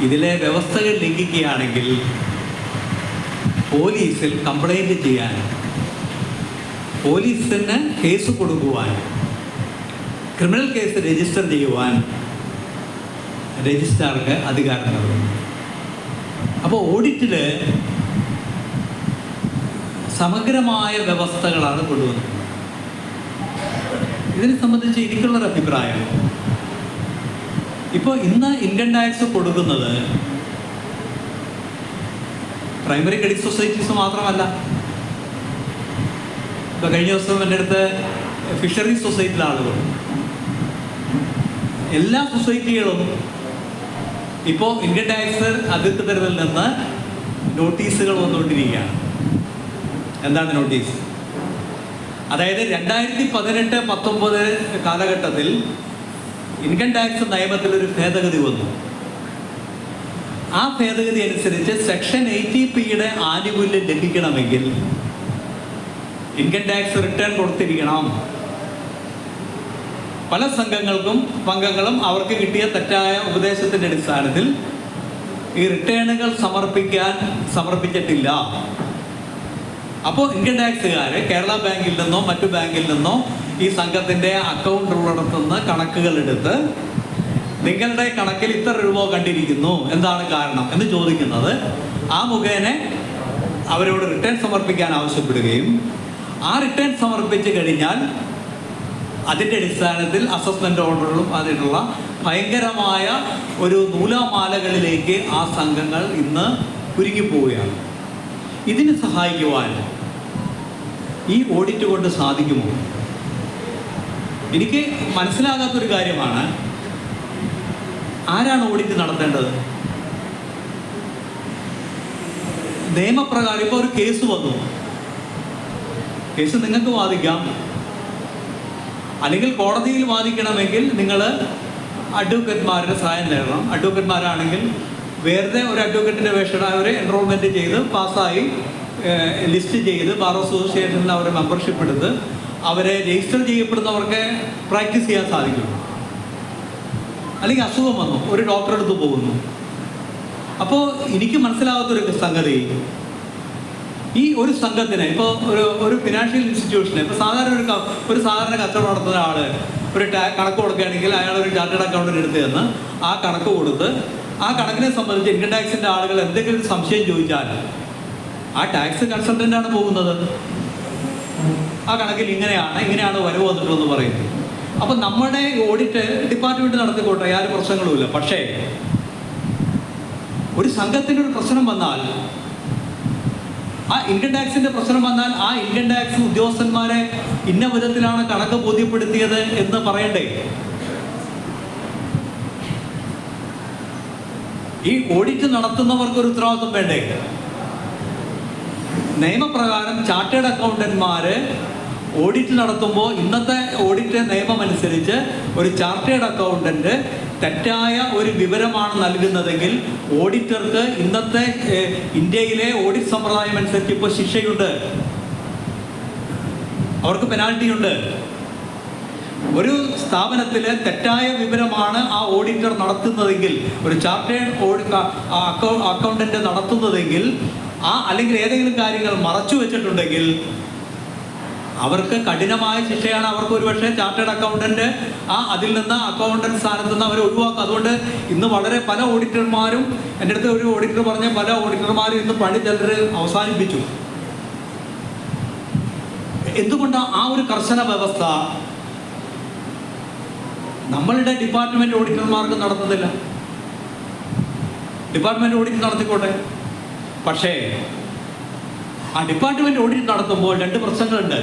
ഇതിലെ വ്യവസ്ഥകൾ ലംഘിക്കുകയാണെങ്കിൽ പോലീസിൽ കംപ്ലൈൻറ്റ് ചെയ്യാൻ, പോലീസിന് കേസ് കൊടുക്കുവാൻ, ക്രിമിനൽ കേസ് രജിസ്റ്റർ ചെയ്യുവാൻ രജിസ്ട്രാർക്ക് അധികാരം നൽകുന്നു. അപ്പോൾ ഓഡിറ്റിൽ സമഗ്രമായ വ്യവസ്ഥകളാണ് കൊണ്ടുവന്നത്. ഇതിനെ സംബന്ധിച്ച് എനിക്കുള്ളൊരു അഭിപ്രായം, ഇപ്പോൾ ഇന്ന് ഇൻകം ടാക്സ് കൊടുക്കുന്നത് പ്രൈമറി ക്രെഡിറ്റ് സൊസൈറ്റീസ് മാത്രമല്ല. ഇപ്പോൾ കഴിഞ്ഞ ദിവസം എൻ്റെ അടുത്ത് ഫിഷറീസ് സൊസൈറ്റിയിലെ ആളുകൾ, എല്ലാ സൊസൈറ്റികളും ഇപ്പോൾ ഇൻകം ടാക്സ് അധികൃതരിൽ നിന്ന് നോട്ടീസുകൾ വന്നുകൊണ്ടിരിക്കുകയാണ്. എന്താണ് നോട്ടീസ്? അതായത് 2018-19 കാലഘട്ടത്തിൽ ഇൻകം ടാക്സ് നിയമത്തിലൊരു ഭേദഗതി വന്നു. ആ ഭേദഗതി അനുസരിച്ച് സെക്ഷൻ 80(p)യുടെ ആനുകൂല്യം ലഭിക്കണമെങ്കിൽ ഇൻകം ടാക്സ് റിട്ടേൺ കൊടുത്തിരിക്കണം. പല സംഘങ്ങൾക്കും പങ്കങ്ങളും അവർക്ക് കിട്ടിയ തെറ്റായ ഉപദേശത്തിൻ്റെ അടിസ്ഥാനത്തിൽ ഈ റിട്ടേണുകൾ സമർപ്പിച്ചിട്ടില്ല. അപ്പോൾ ഇൻകം ടാക്സുകാർ കേരള ബാങ്കിൽ നിന്നോ മറ്റു ബാങ്കിൽ നിന്നോ ഈ സംഘത്തിൻ്റെ അക്കൗണ്ട് ഉള്ളിടത്തുനിന്ന് കണക്കുകൾ എടുത്ത് നിങ്ങളുടെ കണക്കിൽ ഇത്ര രൂപ കണ്ടിരിക്കുന്നു, എന്താണ് കാരണം എന്ന് ചോദിക്കുന്നത്. ആ മുഖേന അവരോട് റിട്ടേൺ സമർപ്പിക്കാൻ ആവശ്യപ്പെടുകയും ആ റിട്ടേൺ സമർപ്പിച്ച് കഴിഞ്ഞാൽ അതിൻ്റെ അടിസ്ഥാനത്തിൽ അസസ്മെൻ്റ് ഓർഡറുകളും അതിനുള്ള ഭയങ്കരമായ ഒരു നൂലാമാലകളിലേക്ക് ആ സംഘങ്ങൾ ഇന്ന് കുരുങ്ങിപ്പോവുകയാണ്. ഇതിന് സഹായിക്കുവാൻ ഈ ഓഡിറ്റ് കൊണ്ട് സാധിക്കുമോ? എനിക്ക് മനസ്സിലാകാത്തൊരു കാര്യമാണ്, ആരാണ് ഓഡിറ്റ് നടത്തേണ്ടത്? നിയമപ്രകാരം ഇപ്പോൾ ഒരു കേസ് വന്നു, കേസ് നിങ്ങൾക്ക് വാദിക്കാം, അല്ലെങ്കിൽ കോടതിയിൽ വാദിക്കണമെങ്കിൽ നിങ്ങൾ അഡ്വക്കേറ്റ്മാരുടെ സഹായം നേടണം. അഡ്വക്കേറ്റ്മാരാണെങ്കിൽ വേറെ ഒരു അഡ്വക്കേറ്റിൻ്റെ വേഷം അവർ എൻറോൾമെൻറ്റ് ചെയ്ത് പാസ്സായി ലിസ്റ്റ് ചെയ്ത് ബാർ അസോസിയേഷനിൽ അവരെ മെമ്പർഷിപ്പ് എടുത്ത് അവരെ രജിസ്റ്റർ ചെയ്യപ്പെടുന്നവർക്ക് പ്രാക്ടീസ് ചെയ്യാൻ സാധിക്കും. അല്ലെങ്കിൽ അസുഖം വന്നു, ഒരു ഡോക്ടറെ അടുത്ത് പോകുന്നു. അപ്പോൾ എനിക്ക് മനസ്സിലാകാത്തൊരു സംഗതി, ഈ ഒരു സംഘത്തിന് ഇപ്പോൾ ഒരു ഫിനാൻഷ്യൽ ഇൻസ്റ്റിറ്റ്യൂഷന് ഇപ്പോൾ ഒരു സാധാരണ കച്ചവടം നടത്തുന്ന ആൾ ഒരു കണക്ക് കൊടുക്കുകയാണെങ്കിൽ അയാൾ ഒരു ചാർട്ടേഡ് അക്കൗണ്ടിന് എടുത്ത് തന്ന് ആ കണക്ക് കൊടുത്ത് ആ കണക്കിനെ സംബന്ധിച്ച് ഇൻകം ടാക്സിൻ്റെ ആളുകൾ എന്തെങ്കിലും സംശയം ചോദിച്ചാൽ ആ ടാക്സ് കൺസൾട്ടൻ്റാണ് പോകുന്നത്. ആ കണക്കിൽ ഇങ്ങനെയാണ് വരവ് വന്നിട്ടുള്ളതെന്ന് പറയുന്നത്. അപ്പം നമ്മുടെ ഓഡിറ്റ് ഡിപ്പാർട്ട്മെൻറ്റ് നടത്തിക്കോട്ടെ, യാതൊരു പ്രശ്നങ്ങളുമില്ല. പക്ഷേ ഒരു സംഘത്തിനൊരു പ്രശ്നം വന്നാൽ, ആ ഇൻകം ടാക്സിൻ്റെ പ്രശ്നം വന്നാൽ, ആ ഇൻകം ടാക്സ് ഉദ്യോഗസ്ഥന്മാരെ ഇന്ന വിധത്തിലാണ് കണക്ക് ബോധ്യപ്പെടുത്തിയത് എന്ന് പറയണ്ടേ? ഈ ഓഡിറ്റ് നടത്തുന്നവർക്കൊരു ഉത്തരവാദിത്വം വേണ്ടേ? നിയമപ്രകാരം ചാർട്ടേഡ് അക്കൗണ്ടന്മാർ ഓഡിറ്റ് നടത്തുമ്പോൾ ഇന്നത്തെ ഓഡിറ്റ് നിയമം അനുസരിച്ച് ഒരു ചാർട്ടേഡ് അക്കൗണ്ടന്റ് തെറ്റായ ഒരു വിവരമാണ് നൽകുന്നതെങ്കിൽ ഓഡിറ്റർക്ക് ഇന്നത്തെ ഇന്ത്യയിലെ ഓഡിറ്റ് സമ്പ്രദായം അനുസരിച്ച് ഇപ്പോൾ ശിക്ഷയുണ്ട്, അവർക്ക് പെനാൽറ്റി ഉണ്ട്. ഒരു സ്ഥാപനത്തിൽ തെറ്റായ വിവരമാണ് ആ ഓഡിറ്റർ നടത്തുന്നതെങ്കിൽ, ഒരു ചാർട്ടേഡ് അക്കൗണ്ടന്റ് നടത്തുന്നതെങ്കിൽ, അല്ലെങ്കിൽ ഏതെങ്കിലും കാര്യങ്ങൾ മറച്ചു വെച്ചിട്ടുണ്ടെങ്കിൽ അവർക്ക് കഠിനമായ ശിക്ഷയാണ്. അവർക്ക് ഒരുപക്ഷെ ചാർട്ടേഡ് അക്കൗണ്ടന്റ് അതിൽ നിന്ന് അക്കൗണ്ടന്റ് സ്ഥാനത്ത് നിന്ന് അവരെ ഒഴിവാക്കും. അതുകൊണ്ട് ഇന്ന് വളരെ പല ഓഡിറ്റർമാരും, എൻ്റെ അടുത്ത് ഒരു ഓഡിറ്റർ പറഞ്ഞ പല ഓഡിറ്റർമാരും ഇന്ന് പണി ചിലർ അവസാനിപ്പിച്ചു. എന്തുകൊണ്ടാണ് ആ ഒരു കർശന വ്യവസ്ഥ നമ്മളുടെ ഡിപ്പാർട്ട്മെന്റ് ഓഡിറ്റർമാർക്ക് നടത്തുന്നില്ല? ഡിപ്പാർട്ട്മെന്റ് ഓഡിറ്റ് നടത്തിക്കോട്ടെ. പക്ഷേ ആ ഡിപ്പാർട്ട്മെന്റ് ഓഡിറ്റ് നടത്തുമ്പോൾ രണ്ട് പ്രശ്നങ്ങളുണ്ട്.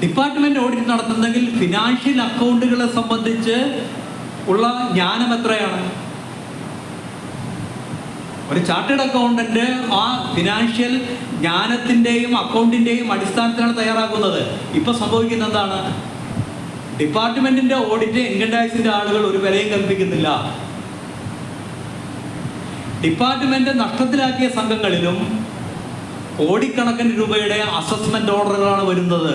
ഡിപ്പാർട്ട്മെന്റ് ഓഡിറ്റ് നടത്തുന്നെങ്കിൽ ഫിനാൻഷ്യൽ അക്കൗണ്ടുകളെ സംബന്ധിച്ച് ഉള്ള ജ്ഞാനം എത്രയാണ്? ഒരു ചാർട്ടേഡ് അക്കൗണ്ടന്റ് ആ ഫിനാൻഷ്യൽ ജ്ഞാനത്തിൻ്റെയും അക്കൗണ്ടിൻ്റെയും അടിസ്ഥാനത്തിലാണ് തയ്യാറാക്കുന്നത്. ഇപ്പം സംഭവിക്കുന്ന എന്താണ്? ഡിപ്പാർട്ട്മെന്റിന്റെ ഓഡിറ്റ് ഇൻകം ടാക്സിന്റെ ആളുകൾ ഒരു വിലയും കൽപ്പിക്കുന്നില്ല. ഡിപ്പാർട്ട്മെന്റ് നഷ്ടത്തിലാക്കിയ സംഘങ്ങളിലും കോടിക്കണക്കിന് രൂപയുടെ അസസ്മെന്റ് ഓർഡറുകളാണ് വരുന്നത്.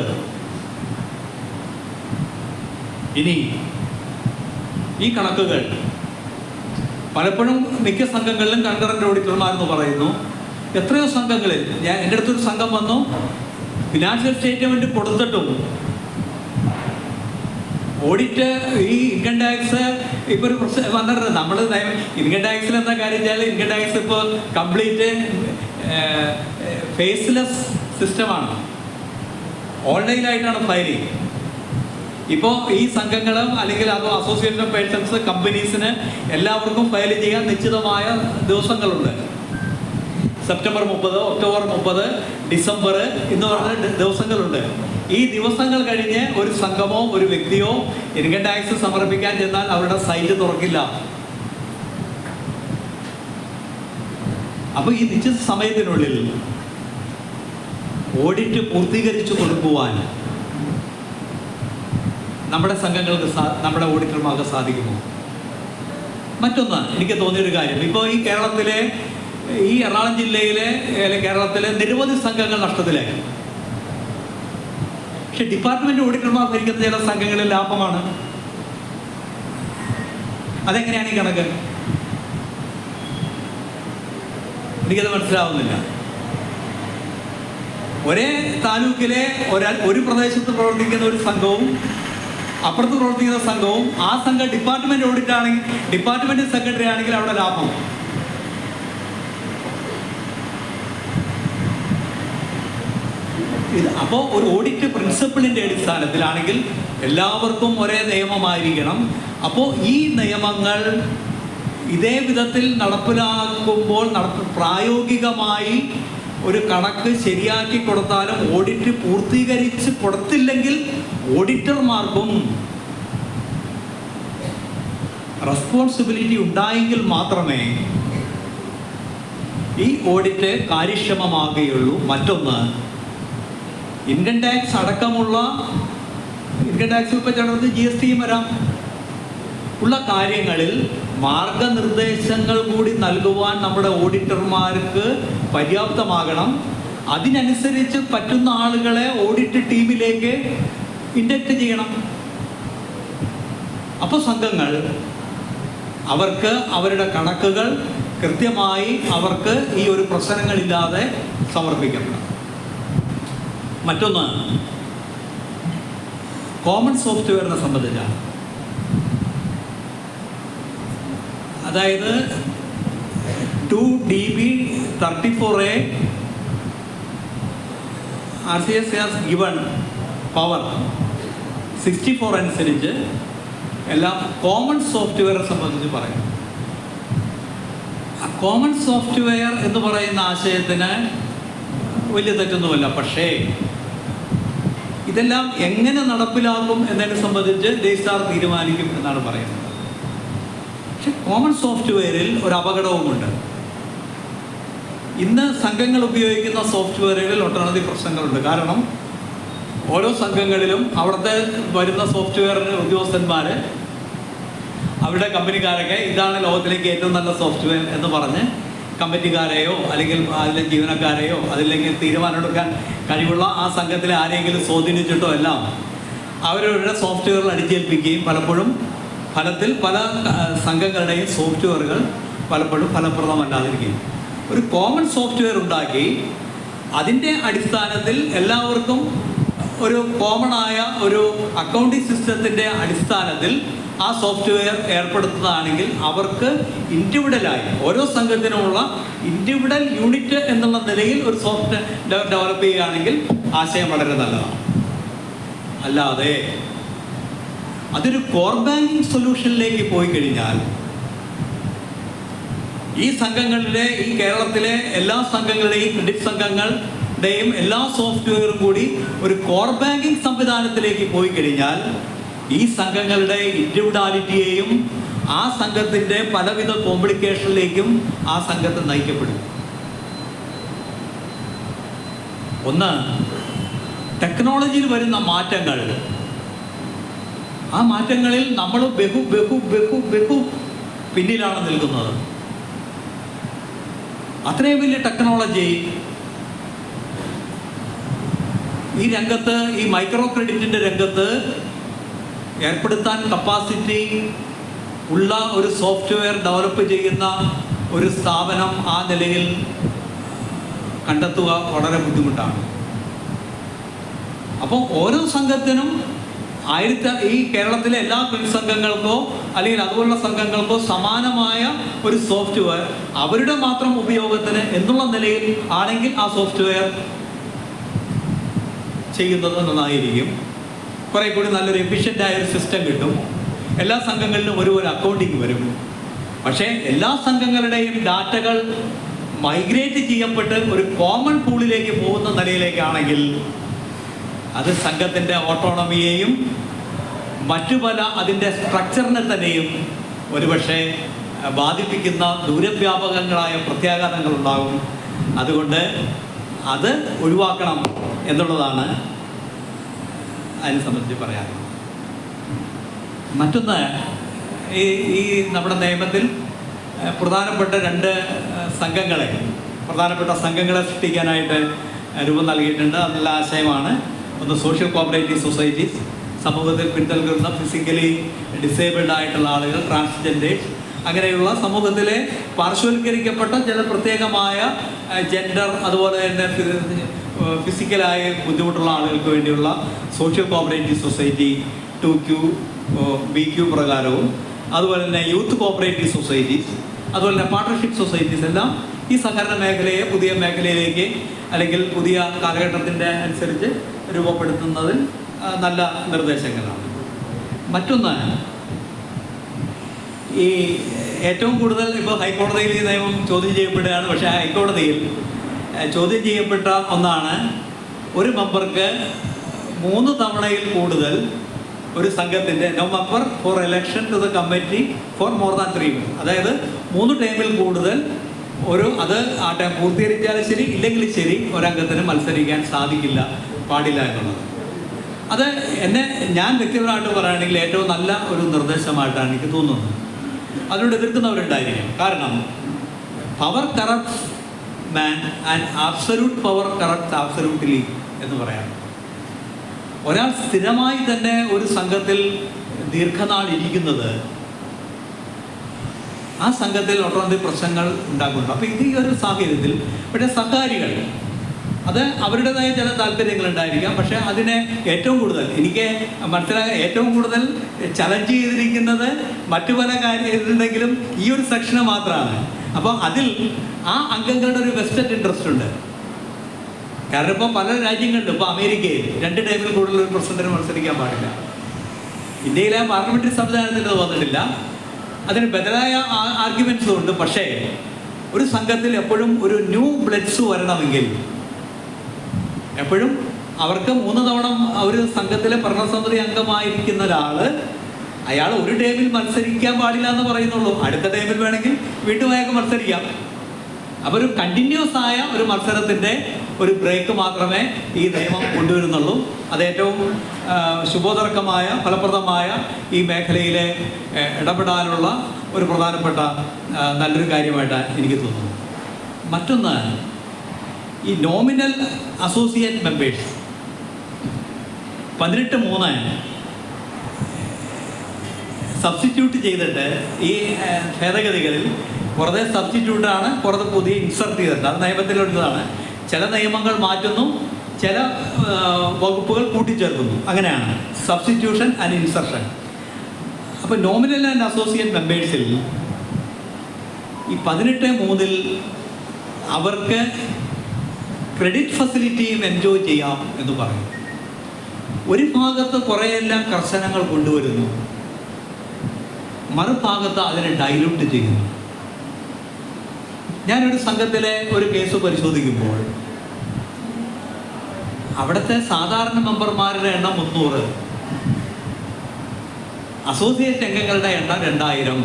ഇനി ഈ കണക്കുകൾ പലപ്പോഴും മിക്ക സംഘങ്ങളിലും കൺകറന്റ് ഓഡിറ്റർമാരെന്ന് പറയുന്നു. എത്രയോ സംഘങ്ങളിൽ എൻ്റെ അടുത്തൊരു സംഘം വന്നു, ഫിനാൻഷ്യൽ സ്റ്റേറ്റ്മെന്റ് കൊടുത്തിട്ടും ഓഡിറ്റ് ഈ ഇൻകം ടാക്സ് ഇപ്പോൾ ഒരു പ്രശ്നം വന്നിട്ടുണ്ട്. നമ്മൾ ഇൻകം ടാക്സിൽ എന്താ കാര്യം വെച്ചാൽ, ഇൻകം ടാക്സ് ഇപ്പോൾ കംപ്ലീറ്റ് ഫേസ്ലെസ് സിസ്റ്റമാണ്, ഓൺലൈനായിട്ടാണ് ഫയലിംഗ്. ഇപ്പോൾ ഈ സംഘങ്ങളും അല്ലെങ്കിൽ അതോ അസോസിയേഷൻ ഓഫ് പേഴ്സൺസ് കമ്പനീസിന് എല്ലാവർക്കും ഫയൽ ചെയ്യാൻ നിശ്ചിതമായ ദിവസങ്ങളുണ്ട്. സെപ്റ്റംബർ 30, ഒക്ടോബർ 30, ഡിസംബർ എന്ന് പറഞ്ഞ ദിവസങ്ങളുണ്ട്. ഈ ദിവസങ്ങൾ കഴിഞ്ഞ് ഒരു സംഘമോ ഒരു വ്യക്തിയോ ഇൻകം ടാക്സ് സമർപ്പിക്കാൻ ചെന്നാൽ അവരുടെ സൈറ്റ് തുറക്കില്ല. അപ്പോൾ ഈ നിശ്ചിത സമയത്തിനുള്ളിൽ ഓഡിറ്റ് പൂർത്തീകരിച്ചു കൊടുക്കുവാൻ നമ്മുടെ സംഘങ്ങൾക്ക് നമ്മുടെ ഓഡിറ്റർമാർക്ക് സാധിക്കുമോ? മറ്റൊന്ന് എനിക്ക് തോന്നിയൊരു കാര്യം, ഇപ്പോൾ ഈ കേരളത്തിലെ ഈ എറണാകുളം ജില്ലയിലെ കേരളത്തിലെ നിരവധി സംഘങ്ങൾ നഷ്ടത്തിലായി. പക്ഷെ ഡിപ്പാർട്ട്മെന്റ് ഓഡിറ്റർമാർ ഭരിക്കുന്ന ചില സംഘങ്ങളിൽ ലാഭമാണ്. അതെങ്ങനെയാണ് ഈ കണക്ക്? എനിക്കത് മനസ്സിലാവുന്നില്ല. ഒരേ താലൂക്കിലെ ഒരു പ്രദേശത്ത് പ്രവർത്തിക്കുന്ന ഒരു സംഘവും അപ്പുറത്ത് പ്രവർത്തിക്കുന്ന സംഘവും, ആ സംഘം ഡിപ്പാർട്ട്മെന്റ് ഓഡിറ്റ് ആണെങ്കിൽ, ഡിപ്പാർട്ട്മെന്റ് സെക്രട്ടറി ആണെങ്കിൽ അവിടെ ലാഭം. അപ്പോൾ ഒരു ഓഡിറ്റ് പ്രിൻസിപ്പിളിൻ്റെ അടിസ്ഥാനത്തിലാണെങ്കിൽ എല്ലാവർക്കും ഒരേ നിയമമായിരിക്കണം. അപ്പോൾ ഈ നിയമങ്ങൾ ഇതേ വിധത്തിൽ നടപ്പിലാക്കുമ്പോൾ പ്രായോഗികമായി ഒരു കണക്ക് ശരിയാക്കി കൊടുത്താലും ഓഡിറ്റ് പൂർത്തീകരിച്ച് കൊടുത്തില്ലെങ്കിൽ ഓഡിറ്റർമാർക്കും റെസ്പോൺസിബിലിറ്റി ഉണ്ടായെങ്കിൽ മാത്രമേ ഈ ഓഡിറ്റ് കാര്യക്ഷമമാകുകയുള്ളൂ. മറ്റൊന്ന്, ഇൻകം ടാക്സ് അടക്കമുള്ള ഇൻകം ടാക്സ് ഇപ്പോൾ ചേർന്ന് GST വരാം ഉള്ള കാര്യങ്ങളിൽ മാർഗനിർദ്ദേശങ്ങൾ കൂടി നൽകുവാൻ നമ്മുടെ ഓഡിറ്റർമാർക്ക് പര്യാപ്തമാകണം. അതിനനുസരിച്ച് പറ്റുന്ന ആളുകളെ ഓഡിറ്റ് ടീമിലേക്ക് ഇൻഡക്റ്റ് ചെയ്യണം. അപ്പോൾ സംഘങ്ങൾ അവർക്ക് അവരുടെ കണക്കുകൾ കൃത്യമായി അവർക്ക് ഈ ഒരു പ്രശ്നങ്ങളില്ലാതെ സമർപ്പിക്കണം. മറ്റൊന്ന്, കോമൺ സോഫ്റ്റ്വെയറിനെ സംബന്ധിച്ചാണ്. അതായത് 2dB34A RCS has given power 64 അനുസരിച്ച് എല്ലാം കോമൺ സോഫ്റ്റ്വെയറെ സംബന്ധിച്ച് പറയും. കോമൺ സോഫ്റ്റ്വെയർ എന്ന് പറയുന്ന ആശയത്തിന് വലിയ തെറ്റൊന്നുമല്ല. പക്ഷേ ഇതെല്ലാം എങ്ങനെ നടപ്പിലാക്കും എന്നതിനെ സംബന്ധിച്ച് രജിസ്ട്രാർ തീരുമാനിക്കും എന്നാണ് പറയുന്നത്. പക്ഷെ കോമൺ സോഫ്റ്റ്വെയറിൽ ഒരു അപകടവുമുണ്ട്. ഇന്ന് സംഘങ്ങൾ ഉപയോഗിക്കുന്ന സോഫ്റ്റ്വെയറുകളിൽ ഒട്ടനവധി പ്രശ്നങ്ങളുണ്ട്. കാരണം ഓരോ സംഘങ്ങളിലും അവിടുത്തെ വരുന്ന സോഫ്റ്റ്വെയർ ഉദ്യോഗസ്ഥന്മാർ അവരുടെ കമ്പനിക്കാരൊക്കെ ഇതാണ് ലോകത്തിലേക്ക് ഏറ്റവും നല്ല സോഫ്റ്റ്വെയർ എന്ന് പറഞ്ഞ് കമ്മിറ്റിക്കാരെയോ അല്ലെങ്കിൽ അതിലെ ജീവനക്കാരെയോ അതില്ലെങ്കിൽ തീരുമാനമെടുക്കാൻ കഴിവുള്ള ആ സംഘത്തിലെ ആരെങ്കിലും സ്വാധീനിച്ചിട്ടോ എല്ലാം അവരവരുടെ സോഫ്റ്റ്വെയറിൽ അടിച്ചേൽപ്പിക്കുകയും പലപ്പോഴും ഫലത്തിൽ പല സംഘങ്ങളുടെയും സോഫ്റ്റ്വെയറുകൾ പലപ്പോഴും ഫലപ്രദമല്ലാതിരിക്കുകയും ഒരു കോമൺ സോഫ്റ്റ്വെയർ ഉണ്ടാക്കി അതിൻ്റെ അടിസ്ഥാനത്തിൽ എല്ലാവർക്കും ഒരു കോമണായ ഒരു അക്കൗണ്ടിംഗ് സിസ്റ്റത്തിൻ്റെ അടിസ്ഥാനത്തിൽ ആ സോഫ്റ്റ്വെയർ ഏർപ്പെടുത്തുന്നതാണെങ്കിൽ അവർക്ക് ഇൻഡിവിജ്വലായി ഓരോ സംഘത്തിനുമുള്ള ഇൻഡിവിജ്വൽ യൂണിറ്റ് എന്നുള്ള നിലയിൽ ഒരു സോഫ്റ്റ്വെയർ ഡെവലപ്പ് ചെയ്യുകയാണെങ്കിൽ ആശയം വളരെ നല്ലതാണ്. അല്ലാതെ അതൊരു കോർ ബാങ്കിങ് സൊല്യൂഷനിലേക്ക് പോയി കഴിഞ്ഞാൽ ഈ സംഘങ്ങളിലെ ഈ കേരളത്തിലെ എല്ലാ സംഘങ്ങളുടെയും ക്രെഡിറ്റ് സംഘങ്ങളുടെയും എല്ലാ സോഫ്റ്റ്വെയറും കൂടി ഒരു കോർ ബാങ്കിങ് സംവിധാനത്തിലേക്ക് പോയി കഴിഞ്ഞാൽ ഈ സംഘങ്ങളുടെ ഇൻഡിവിജ്വാലിറ്റിയെയും ആ സംഘത്തിൻ്റെ പലവിധ കോംപ്ലിക്കേഷനിലേക്കും ആ സംഘത്തെ നയിക്കപ്പെടും. ഒന്ന്, ടെക്നോളജിയിൽ വരുന്ന മാറ്റങ്ങൾ, ആ മാറ്റങ്ങളിൽ നമ്മൾ ബഹു പിന്നിലാണ് നിൽക്കുന്നത്. അത്രയും വലിയ ടെക്നോളജി ഈ രംഗത്ത്, ഈ മൈക്രോ ക്രെഡിറ്റിൻ്റെ രംഗത്ത് ഏർപ്പെടുത്താൻ കപ്പാസിറ്റി ഉള്ള ഒരു സോഫ്റ്റ്വെയർ ഡെവലപ്പ് ചെയ്യുന്ന ഒരു സ്ഥാപനം ആ നിലയിൽ കണ്ടെത്തുക വളരെ ബുദ്ധിമുട്ടാണ്. അപ്പോൾ ഓരോ സംഘത്തിനും ഈ കേരളത്തിലെ എല്ലാ ക്രെഡിറ്റ് സംഘങ്ങൾക്കോ അല്ലെങ്കിൽ അതുപോലുള്ള സംഘങ്ങൾക്കോ സമാനമായ ഒരു സോഫ്റ്റ്വെയർ അവരുടെ മാത്രം ഉപയോഗത്തിന് എന്നുള്ള നിലയിൽ ആണെങ്കിൽ ആ സോഫ്റ്റ്വെയർ ചെയ്യുന്നത് നന്നായിരിക്കും. കുറേ കൂടി നല്ലൊരു എഫിഷ്യൻ്റായ ഒരു സിസ്റ്റം കിട്ടും. എല്ലാ സംഘങ്ങളിലും ഒരു അക്കൗണ്ടിങ് വരും. പക്ഷേ എല്ലാ സംഘങ്ങളുടെയും ഡാറ്റകൾ മൈഗ്രേറ്റ് ചെയ്യപ്പെട്ട് ഒരു കോമൺ പൂളിലേക്ക് പോകുന്ന നിലയിലേക്കാണെങ്കിൽ അത് സംഘത്തിൻ്റെ ഓട്ടോണമിയെയും മറ്റു പല അതിൻ്റെ സ്ട്രക്ചറിനെ തന്നെയും ഒരുപക്ഷെ ബാധിപ്പിക്കുന്ന ദൂരവ്യാപകങ്ങളായ പ്രത്യാഘാതങ്ങളുണ്ടാകും. അതുകൊണ്ട് അത് ഒഴിവാക്കണം എന്നുള്ളതാണ് അതിനെ സംബന്ധിച്ച് പറയാനുള്ളത്. മറ്റൊന്ന്, ഈ നമ്മുടെ നിയമത്തിൽ പ്രധാനപ്പെട്ട സംഘങ്ങളെ സൃഷ്ടിക്കാനായിട്ട് രൂപം നൽകിയിട്ടുണ്ട്. അത് നല്ല ആശയമാണ്. ഒന്ന്, സോഷ്യൽ കോപ്പറേറ്റീവ് സൊസൈറ്റീസ്, സമൂഹത്തിൽ പിന്തൽക്കുന്ന ഫിസിക്കലി ഡിസേബിൾഡ് ആയിട്ടുള്ള ആളുകൾ, ട്രാൻസ്ജെൻഡേഴ്സ്, അങ്ങനെയുള്ള സമൂഹത്തിലെ പാർശ്വവൽക്കരിക്കപ്പെട്ട ചില പ്രത്യേകമായ ജെൻഡർ അതുപോലെ തന്നെ ഫിസിക്കലായ ബുദ്ധിമുട്ടുള്ള ആളുകൾക്ക് വേണ്ടിയുള്ള social cooperative society 2Q BQ പ്രകാരവും, അതുപോലെ തന്നെ യൂത്ത് കോപ്പറേറ്റീവ് സൊസൈറ്റീസ്, അതുപോലെ തന്നെ പാർട്ണർഷിപ്പ് സൊസൈറ്റീസ് എല്ലാം ഈ സഹകരണ മേഖലയെ പുതിയ മേഖലയിലേക്ക് അല്ലെങ്കിൽ പുതിയ കാലഘട്ടത്തിൻ്റെ അനുസരിച്ച് രൂപപ്പെടുത്തുന്നതിൽ നല്ല നിർദ്ദേശങ്ങളാണ്. മറ്റൊന്ന്, ഈ ഏറ്റവും കൂടുതൽ ഇപ്പോൾ ഹൈക്കോടതിയിൽ ഈ നിയമം ചോദ്യം ചെയ്യപ്പെടുകയാണ്. പക്ഷേ ഹൈക്കോടതിയിൽ ചോദ്യം ചെയ്യപ്പെട്ട ഒന്നാണ്, ഒരു മെമ്പർക്ക് 3 തവണയിൽ കൂടുതൽ ഒരു സംഘത്തിൻ്റെ no member for election to the committee for more than 3 years, അതായത് 3 ടൈമിൽ കൂടുതൽ അത് ആ ടൈം പൂർത്തീകരിച്ചാലും ശരി ഇല്ലെങ്കിലും ശരി ഒരംഗത്തിന് മത്സരിക്കാൻ പാടില്ല എന്നുള്ളത്. അത് ഞാൻ വ്യക്തിപരമായിട്ട് പറയുകയാണെങ്കിൽ ഏറ്റവും നല്ല ഒരു നിർദ്ദേശമായിട്ടാണ് എനിക്ക് തോന്നുന്നത്. അതിനോട് എതിർക്കുന്നവരുണ്ടായിരിക്കും. കാരണം power corrupts man and absolute power corrupts absolutely എന്ന് പറയാം. ഒരാൾ സ്ഥിരമായി തന്നെ ഒരു സംഘത്തിൽ ദീർഘനാൾ ഇരിക്കുന്നത് ആ സംഘത്തിൽ ഒട്ടനവധി പ്രശ്നങ്ങൾ ഉണ്ടാക്കുന്നുണ്ട്. അപ്പോൾ ഈ ഒരു സാഹചര്യത്തിൽ പക്ഷേ സഹകാരികൾ അത് അവരുടേതായ ചില താല്പര്യങ്ങൾ ഉണ്ടായിരിക്കാം. പക്ഷേ അതിനെ ഏറ്റവും കൂടുതൽ എനിക്ക് മനസ്സിലായ ഏറ്റവും കൂടുതൽ ചലഞ്ച് ചെയ്തിരിക്കുന്നത് മറ്റു പല കാര്യങ്ങളുണ്ടെങ്കിലും ഈ ഒരു സെക്ഷന് മാത്രമാണ്. അപ്പോൾ അതിൽ ആ അംഗങ്ങളുടെ ഒരു വെസ്റ്റഡ് ഇൻട്രസ്റ്റ് ഉണ്ട്. കാരണം ഇപ്പോൾ പല രാജ്യങ്ങളിലും, ഇപ്പോൾ അമേരിക്കയിൽ 2 ടൈമിൽ കൂടുതൽ ഒരു പ്രസിഡന്റിന് മത്സരിക്കാൻ പാടില്ല. ഇന്ത്യയിലെ പാർലമെന്ററി സംവിധാനത്തിൽ അത് വന്നിട്ടില്ല. അതിന് ബദലായ ആർഗ്യുമെന്റ്സും ഉണ്ട്. പക്ഷേ ഒരു സംഘത്തിൽ എപ്പോഴും ഒരു ന്യൂ ബ്ലഡ്സ് വരണമെങ്കിൽ എപ്പോഴും അവർക്ക് 3 തവണ ഒരു സംഘത്തിലെ ഭരണസമിതി അംഗമായിരിക്കുന്ന ഒരാൾ, അയാൾ ഒരു ടൈമിൽ മത്സരിക്കാൻ പാടില്ല എന്ന് പറയുന്നുള്ളൂ. അടുത്ത ടൈമിൽ വേണമെങ്കിൽ വീണ്ടും അയാൾക്ക് മത്സരിക്കാം. അപ്പോൾ ഒരു കണ്ടിന്യൂസ് ആയ ഒരു മത്സരത്തിൻ്റെ ഒരു ബ്രേക്ക് മാത്രമേ ഈ നിയമം കൊണ്ടുവരുന്നുള്ളൂ. അത് ഏറ്റവും ശുഭോദർക്കമായ ഫലപ്രദമായ ഈ മേഖലയിലെ ഇടപെടാനുള്ള ഒരു പ്രധാനപ്പെട്ട നല്ലൊരു കാര്യമായിട്ട് എനിക്ക് തോന്നുന്നു. മറ്റൊന്ന്, ഈ നോമിനൽ അസോസിയേറ്റ് മെമ്പേഴ്സ് 18(3) സബ്സ്റ്റിറ്റ്യൂട്ട് ചെയ്തിട്ട് ഈ ഭേദഗതികളിൽ കുറേ സബ്സ്റ്റിറ്റ്യൂട്ടാണ്, കുറേ പുതിയ ഇൻസർട്ട് ചെയ്തിട്ടുണ്ട്. അത് നിയമത്തിലുള്ളതാണ്. ചില നിയമങ്ങൾ മാറ്റുന്നു, ചില വകുപ്പുകൾ കൂട്ടിച്ചേർക്കുന്നു. അങ്ങനെയാണ് സബ്സ്റ്റിറ്റ്യൂഷൻ ആൻഡ് ഇൻസർഷൻ. അപ്പോൾ നോമിനൽ ആൻഡ് അസോസിയേറ്റ് മെമ്പേഴ്സിൽ ഈ 18(3) അവർക്ക് ക്രെഡിറ്റ് ഫെസിലിറ്റിയും എൻജോയ് ചെയ്യാം എന്ന് പറയും. ഒരു ഭാഗത്ത് കുറേയെല്ലാം കർശനങ്ങൾ കൊണ്ടുവരുന്നു, മറുഭാഗത്ത് അതിനെ ഡൈല്യൂട്ട് ചെയ്യുന്നു. ഞാനൊരു സംഘത്തിലെ ഒരു കേസ് പരിശോധിക്കുമ്പോൾ അവിടുത്തെ സാധാരണ മെമ്പർമാരുടെ എണ്ണം 300, അസോസിയേറ്റ് അംഗങ്ങളുടെ എണ്ണം 2000.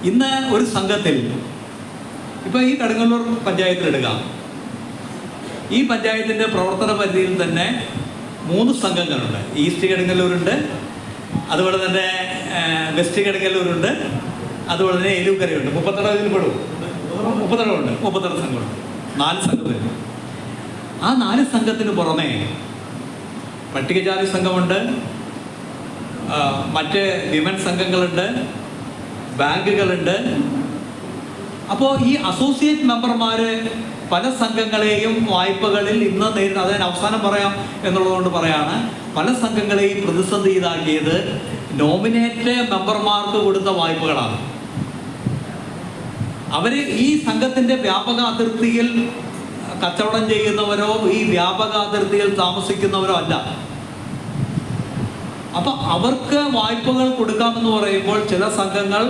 ഇന്ന് ഒരു സംഘത്തിൽ ഇപ്പോൾ ഈ കടുങ്ങല്ലൂർ പഞ്ചായത്തിലെടുക്കാം. ഈ പഞ്ചായത്തിൻ്റെ പ്രവർത്തന പരിധിയിൽ തന്നെ 3 സംഘങ്ങളുണ്ട്. ഈസ്റ്റ് കടുങ്ങല്ലൂരുണ്ട്, അതുപോലെ തന്നെ വെസ്റ്റ് കടുങ്ങല്ലൂരുണ്ട്, അതുപോലെ തന്നെ എലൂക്കരയുണ്ട്. 32 ഇതിൽ പെടും. 32 സംഘമുണ്ട്. 4 സംഘത്തിലുണ്ട്. ആ 4 സംഘത്തിന് പുറമെ പട്ടികജാതി സംഘമുണ്ട്, മറ്റ് വിമൻ സംഘങ്ങളുണ്ട്, ബാങ്കുകളുണ്ട്. അപ്പോൾ ഈ അസോസിയേറ്റ് മെമ്പർമാർ പല സംഘങ്ങളെയും വായ്പകളിൽ ഇന്ന് നേരിടുന്ന, അതിന് അവസാനം പറയാം എന്നുള്ളതുകൊണ്ട് പറയാണ്, പല സംഘങ്ങളെയും പ്രതിസന്ധി ഇതാക്കിയത് നോമിനേറ്റ് മെമ്പർമാർക്ക് കൊടുത്ത വായ്പകളാണ്. അവർ ഈ സംഘത്തിൻ്റെ വ്യാപക അതിർത്തിയിൽ കച്ചവടം ചെയ്യുന്നവരോ ഈ വ്യാപക അതിർത്തിയിൽ താമസിക്കുന്നവരോ അല്ല. അപ്പം അവർക്ക് വായ്പകൾ കൊടുക്കാമെന്ന് പറയുമ്പോൾ ചില സംഘങ്ങൾ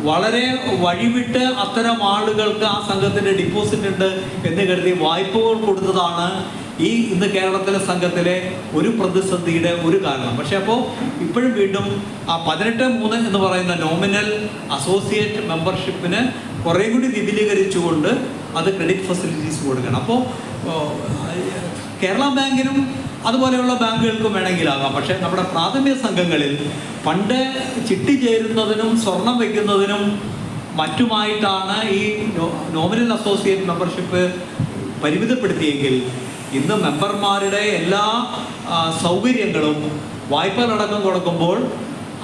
വളരെ വഴിവിട്ട് അത്തരം ആളുകൾക്ക് ആ സംഘത്തിൻ്റെ ഡിപ്പോസിറ്റ് ഉണ്ട് എന്ന് കരുതി വായ്പകൾ കൊടുത്തതാണ് ഈ ഇന്ന് കേരളത്തിലെ സംഘത്തിലെ ഒരു പ്രതിസന്ധിയുടെ ഒരു കാരണം. പക്ഷെ അപ്പോൾ ഇപ്പോഴും വീണ്ടും ആ 18(3) എന്ന് പറയുന്ന നോമിനൽ അസോസിയേറ്റ് മെമ്പർഷിപ്പിന് കുറേ കൂടി വിപുലീകരിച്ചുകൊണ്ട് അത് ക്രെഡിറ്റ് ഫെസിലിറ്റീസ് കൊടുക്കണം. അപ്പോൾ കേരള ബാങ്കിനും അതുപോലെയുള്ള ബാങ്കുകൾക്കും വേണമെങ്കിലാകാം. പക്ഷേ നമ്മുടെ പ്രാഥമിക സംഘങ്ങളിൽ പണ്ട് ചിട്ടി ചേരുന്നതിനും സ്വർണം വയ്ക്കുന്നതിനും മറ്റുമായിട്ടാണ് ഈ നോമിനൽ അസോസിയേറ്റ് മെമ്പർഷിപ്പ് പരിമിതപ്പെടുത്തിയെങ്കിൽ ഇന്ന് മെമ്പർമാരുടെ എല്ലാ സൗകര്യങ്ങളും വായ്പകളടക്കം കൊടുക്കുമ്പോൾ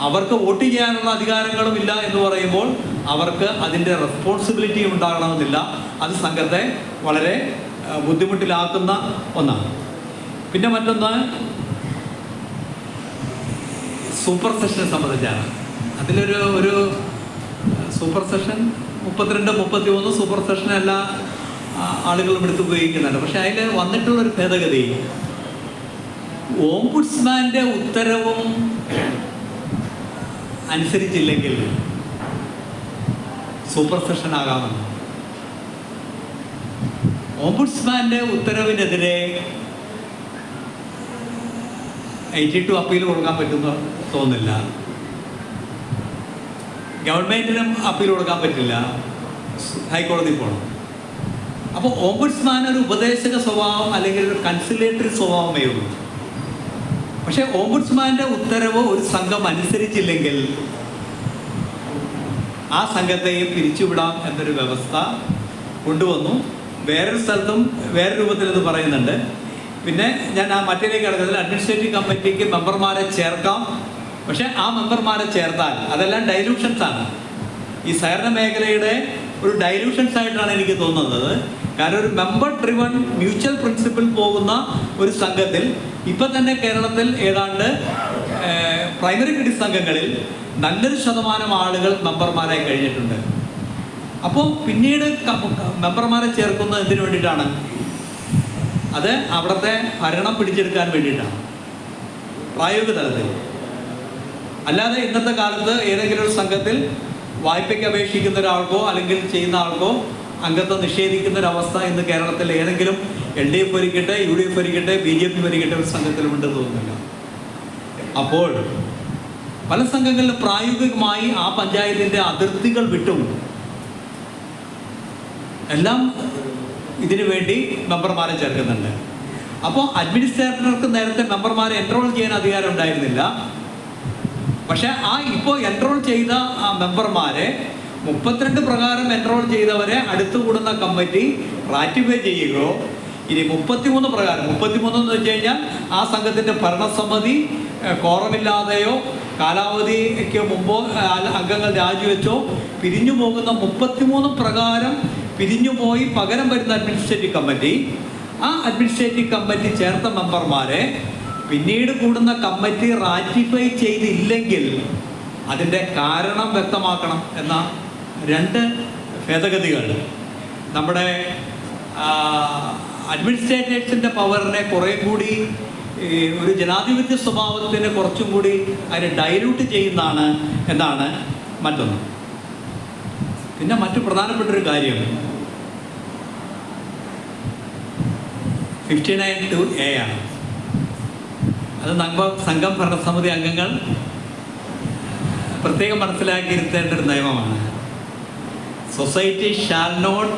അവർക്ക് വോട്ട് ചെയ്യാനുള്ള അധികാരങ്ങളും ഇല്ല എന്ന് പറയുമ്പോൾ അവർക്ക് അതിൻ്റെ റെസ്പോൺസിബിലിറ്റി ഉണ്ടാകണമെന്നില്ല. അത് സംഘത്തെ വളരെ ബുദ്ധിമുട്ടിലാക്കുന്ന ഒന്നാണ്. പിന്നെ മറ്റൊന്ന് സൂപ്പർ സെഷനെ സംബന്ധിച്ചാണ്. അതിലൊരു സൂപ്പർ സെഷൻ 32, 33 സൂപ്പർ സെഷൻ എല്ലാ ആളുകളും എടുത്ത് ഉപയോഗിക്കുന്നുണ്ട്. പക്ഷെ അതിൽ വന്നിട്ടുള്ളൊരു ഭേദഗതി ഓംബുഡ്സ്മാൻ്റെ ഉത്തരവും അനുസരിച്ചില്ലെങ്കിൽ സൂപ്പർ സെഷൻ ആകാമെന്ന്. ഓംബുഡ്സ്മാൻ്റെ ഉത്തരവിനെതിരെ 82 അപ്പീൽ കൊടുക്കാൻ പറ്റുമെന്ന് തോന്നുന്നില്ല. ഗവൺമെൻറ്റിനും അപ്പീൽ കൊടുക്കാൻ പറ്റില്ല, ഹൈക്കോടതി പോകണം. അപ്പോൾ ഓംബുഡ്സ്മാൻ ഒരു ഉപദേശക സ്വഭാവം അല്ലെങ്കിൽ ഒരു കൺസിലേറ്ററി സ്വഭാവമേ ഉള്ളൂ. പക്ഷേ ഓംബുഡ്സ്മാൻ്റെ ഉത്തരവ് ഒരു സംഘം അനുസരിച്ചില്ലെങ്കിൽ ആ സംഘത്തെയും പിരിച്ചുവിടാം എന്നൊരു വ്യവസ്ഥ കൊണ്ടുവന്നു. വേറൊരു സ്ഥലത്തും വേറെ രൂപത്തിൽ ഇത് പറയുന്നുണ്ട്. പിന്നെ ഞാൻ ആ മറ്റേലേക്ക് കിടക്കുന്നതിൽ അഡ്മിനിസ്ട്രേറ്റീവ് കമ്മിറ്റിക്ക് മെമ്പർമാരെ ചേർക്കാം. പക്ഷേ ആ മെമ്പർമാരെ ചേർത്താൽ അതെല്ലാം ഡൈലൂഷൻസാണ്. ഈ സഹകരണ മേഖലയുടെ ഒരു ഡൈലൂഷൻസ് ആയിട്ടാണ് എനിക്ക് തോന്നുന്നത്. കാരണം ഒരു മെമ്പർ ഡ്രിവൺ മ്യൂച്വൽ പ്രിൻസിപ്പിൾ പോകുന്ന ഒരു സംഘത്തിൽ ഇപ്പം തന്നെ കേരളത്തിൽ ഏതാണ്ട് പ്രൈമറി ക്രെഡിറ്റ് സംഘങ്ങളിൽ നല്ലൊരു ശതമാനം ആളുകൾ മെമ്പർമാരായി കഴിഞ്ഞിട്ടുണ്ട്. അപ്പോൾ പിന്നീട് മെമ്പർമാരെ ചേർക്കുന്നത് എന്തിനു വേണ്ടിയിട്ടാണ്? അത് അവിടുത്തെ ഭരണം പിടിച്ചെടുക്കാൻ വേണ്ടിയിട്ടാണ്, പ്രായോഗിക തലത്തിൽ. അല്ലാതെ ഇന്നത്തെ കാലത്ത് ഏതെങ്കിലും ഒരു സംഘത്തിൽ വായ്പയ്ക്ക് അപേക്ഷിക്കുന്ന ഒരാൾക്കോ അല്ലെങ്കിൽ ചെയ്യുന്ന ആൾക്കോ അംഗത്വം നിഷേധിക്കുന്ന ഒരവസ്ഥ ഇന്ന് കേരളത്തിൽ ഏതെങ്കിലും LDF ഭരിക്കട്ടെ, UDF ഭരിക്കട്ടെ, BJP ഭരിക്കട്ടെ ഒരു സംഘത്തിലുമുണ്ടെന്ന് തോന്നുന്നില്ല. അപ്പോൾ പല സംഘങ്ങളിലും പ്രായോഗികമായി ആ പഞ്ചായത്തിൻ്റെ അതിർത്തികൾ വിട്ടും എല്ലാം ഇതിനു വേണ്ടി മെമ്പർമാരെ ചേർക്കുന്നുണ്ട്. അപ്പോൾ അഡ്മിനിസ്ട്രേറ്റർക്ക് നേരത്തെ മെമ്പർമാരെ എൻറോൾ ചെയ്യാൻ അധികാരം ഉണ്ടായിരുന്നില്ല. പക്ഷേ ഇപ്പോൾ എൻറോൾ ചെയ്ത ആ മെമ്പർമാരെ 32 പ്രകാരം എൻറോൾ ചെയ്തവരെ അടുത്തു കൂടുന്ന കമ്മിറ്റി റാറ്റിഫൈ ചെയ്യുകയോ, ഇനി 33 പ്രകാരം, 33 എന്ന് വെച്ച് കഴിഞ്ഞാൽ ആ സംഘത്തിൻ്റെ ഭരണസമിതി കോറമില്ലാതെയോ കാലാവധിക്ക് മുമ്പോ അംഗങ്ങൾ രാജിവെച്ചോ പിരിഞ്ഞു പോകുന്ന 33 പ്രകാരം പിരിഞ്ഞു പോയി പകരം വരുന്ന അഡ്മിനിസ്ട്രേറ്റീവ് കമ്മിറ്റി, ആ അഡ്മിനിസ്ട്രേറ്റീവ് കമ്മിറ്റി ചേർത്ത മെമ്പർമാരെ പിന്നീട് കൂടുന്ന കമ്മിറ്റി റാറ്റിഫൈ ചെയ്തില്ലെങ്കിൽ അതിൻ്റെ കാരണം വ്യക്തമാക്കണം എന്ന 2 ഭേദഗതികൾ നമ്മുടെ അഡ്മിനിസ്ട്രേറ്റേഴ്സിൻ്റെ പവറിനെ കുറേ കൂടി ഒരു ജനാധിപത്യ സ്വഭാവത്തിന് കുറച്ചും കൂടി അതിനെ ഡൈല്യൂട്ട് ചെയ്യുന്നതാണ് എന്നാണ് മറ്റൊന്ന്. പിന്നെ മറ്റു പ്രധാനപ്പെട്ടൊരു കാര്യം 59(2)A ആണ്. അത് സംഘം ഭരണസമിതി അംഗങ്ങൾ പ്രത്യേകം മനസ്സിലാക്കിയിരുത്തേണ്ട ഒരു നിയമമാണ്. Society shall not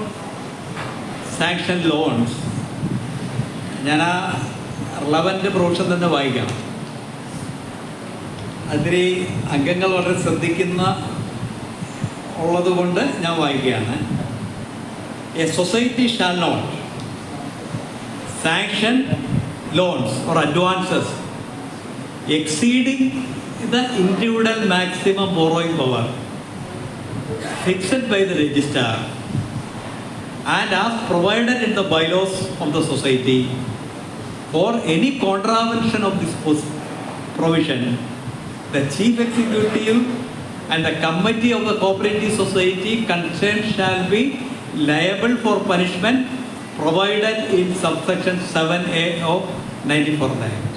sanction loans. ഞാൻ ആ റിലവൻ്റ് പ്രൊവിഷൻ തന്നെ വായിക്കാം. അതിൽ അംഗങ്ങൾ വളരെ ശ്രദ്ധിക്കുന്ന ഉള്ളതുകൊണ്ട് ഞാൻ വായിക്കുകയാണ്. A society shall not sanction loans or advances exceeding the individual maximum borrowing power fixed by the registrar and as provided in the bylaws of the society. For any contravention of this provision, the chief executive and the committee of the cooperative society concerned shall be liable for punishment provided in subsection 7A of 94 Act.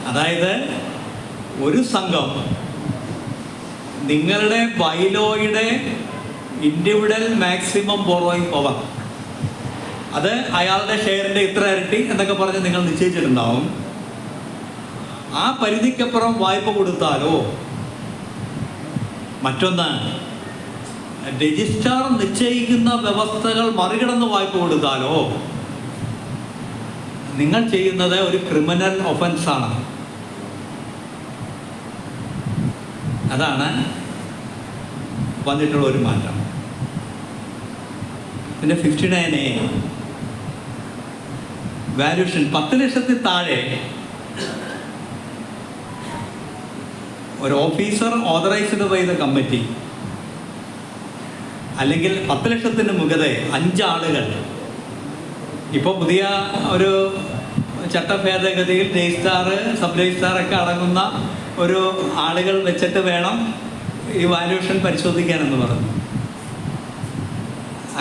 അതായത് ഒരു സംഘം നിങ്ങളുടെ ബൈലോയുടെ individual maximum borrowing power, അത് അയാളുടെ ഷെയറിൻ്റെ ഇത്ര ഇരട്ടി എന്നൊക്കെ പറഞ്ഞ് നിങ്ങൾ നിശ്ചയിച്ചിട്ടുണ്ടാവും. ആ പരിധിക്കപ്പുറം വായ്പ കൊടുത്താലോ, മറ്റൊന്ന് രജിസ്ട്രാർ നിശ്ചയിക്കുന്ന വ്യവസ്ഥകൾ മറികടന്ന് വായ്പ കൊടുത്താലോ നിങ്ങൾ ചെയ്യുന്നത് ഒരു ക്രിമിനൽ ഒഫൻസാണ്. അതാണ് വന്നിട്ടുള്ള ഒരു മാറ്റം. പിന്നെ 59A വാല്യൂഷൻ 10 ലക്ഷത്തിൽ താഴെ ഒരു officer authorised by the committee, അല്ലെങ്കിൽ 10 ലക്ഷത്തിന് മുകളിൽ 5 ആളുകൾ. ഇപ്പോൾ പുതിയ ഒരു ചട്ടഭേദഗതിയിൽ രജിസ്ട്രാർ, സബ് രജിസ്ട്രാറൊക്കെ അടങ്ങുന്ന ഒരു ആളുകൾ വെച്ചിട്ട് വേണം ഈ വാല്യൂഷൻ പരിശോധിക്കാനെന്ന് പറഞ്ഞു.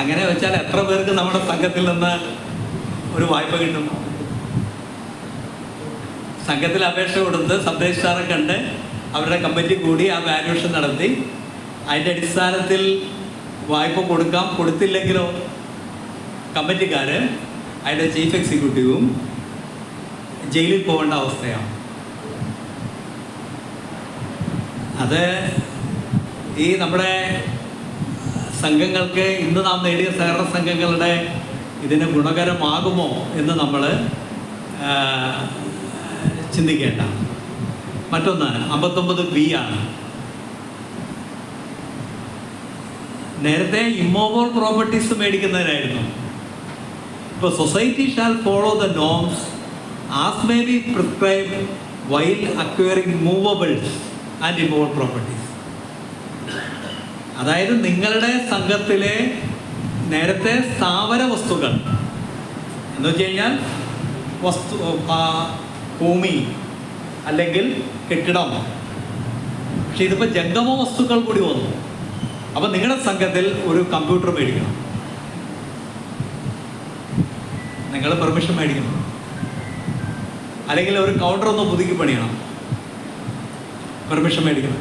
അങ്ങനെ വെച്ചാൽ എത്ര പേർക്ക് നമ്മുടെ സംഘത്തിൽ നിന്ന് ഒരു വായ്പ കിട്ടും? സംഘത്തിൽ അപേക്ഷ കൊടുത്ത് സബ് രജിസ്ട്രാറെ കണ്ട് അവരുടെ കമ്മിറ്റി കൂടി ആ വാല്യൂഷൻ നടത്തി അതിൻ്റെ അടിസ്ഥാനത്തിൽ വായ്പ കൊടുക്കാം. കൊടുത്തില്ലെങ്കിലോ കമ്മിറ്റിക്കാർ, അതിൻ്റെ ചീഫ് എക്സിക്യൂട്ടീവും ജയിലിൽ പോകേണ്ട അവസ്ഥയാണ്. അത് ഈ നമ്മുടെ സംഘങ്ങൾക്ക് ഇന്ന് നാം നേടിയ സഹകരണ സംഘങ്ങളുടെ ഇതിന് ഗുണകരമാകുമോ എന്ന് നമ്മൾ ചിന്തിക്കേണ്ട. മറ്റൊന്ന് 59B ആണ്. നേരത്തെ ഇമ്മോബിൾ പ്രോപ്പർട്ടീസ് മേടിക്കുന്നതിനായിരുന്നു. ഇപ്പോൾ society shall follow the norms as may be prescribe while acquiring movables and immovable properties. അതായത് നിങ്ങളുടെ സംഘത്തിലെ നേരത്തെ സ്ഥാവര വസ്തുക്കൾ എന്ന് വെച്ച് കഴിഞ്ഞാൽ ഭൂമി, അല്ലെങ്കിൽ കെട്ടിടം. പക്ഷെ ഇതിപ്പോൾ ജംഗമ വസ്തുക്കൾ കൂടി വന്നു. അപ്പം നിങ്ങളുടെ സംഘത്തിൽ ഒരു കമ്പ്യൂട്ടർ മേടിക്കണം, നിങ്ങൾ പെർമിഷൻ മേടിക്കണം. അല്ലെങ്കിൽ ഒരു കൗണ്ടർ ഒന്ന് പുതുക്കി പണിയണം, പെർമിഷൻ മേടിക്കണം.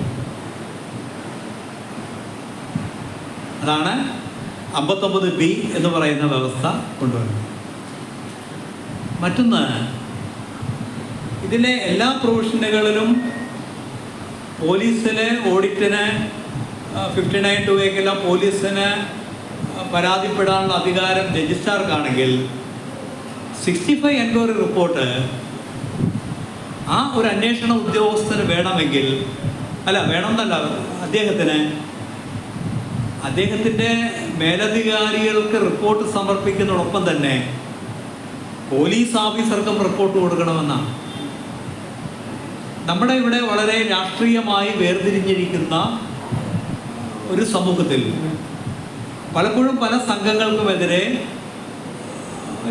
അതാണ് 59B എന്ന് പറയുന്ന വ്യവസ്ഥ കൊണ്ടുവരുന്നത്. മറ്റൊന്ന്, ഇതിലെ എല്ലാ പ്രൊവിഷനുകളിലും പോലീസിലെ ഓഡിറ്റിന് 59(2)ക്കെല്ലാം പോലീസിന് പരാതിപ്പെടാനുള്ള അധികാരം രജിസ്ട്രാർക്കാണെങ്കിൽ 65 എൻക്വയറി റിപ്പോർട്ട് ആ ഒരു അന്വേഷണ ഉദ്യോഗസ്ഥന് വേണമെങ്കിൽ, വേണമെന്നല്ല, അദ്ദേഹത്തിൻ്റെ മേലധികാരികൾക്ക് റിപ്പോർട്ട് സമർപ്പിക്കുന്നതോടൊപ്പം തന്നെ പോലീസ് ഓഫീസർക്കും റിപ്പോർട്ട് കൊടുക്കണമെന്നാണ്. നമ്മുടെ ഇവിടെ വളരെ രാഷ്ട്രീയമായി വേർതിരിഞ്ഞിരിക്കുന്ന ഒരു സമൂഹത്തിൽ പലപ്പോഴും പല സംഘങ്ങൾക്കുമെതിരെ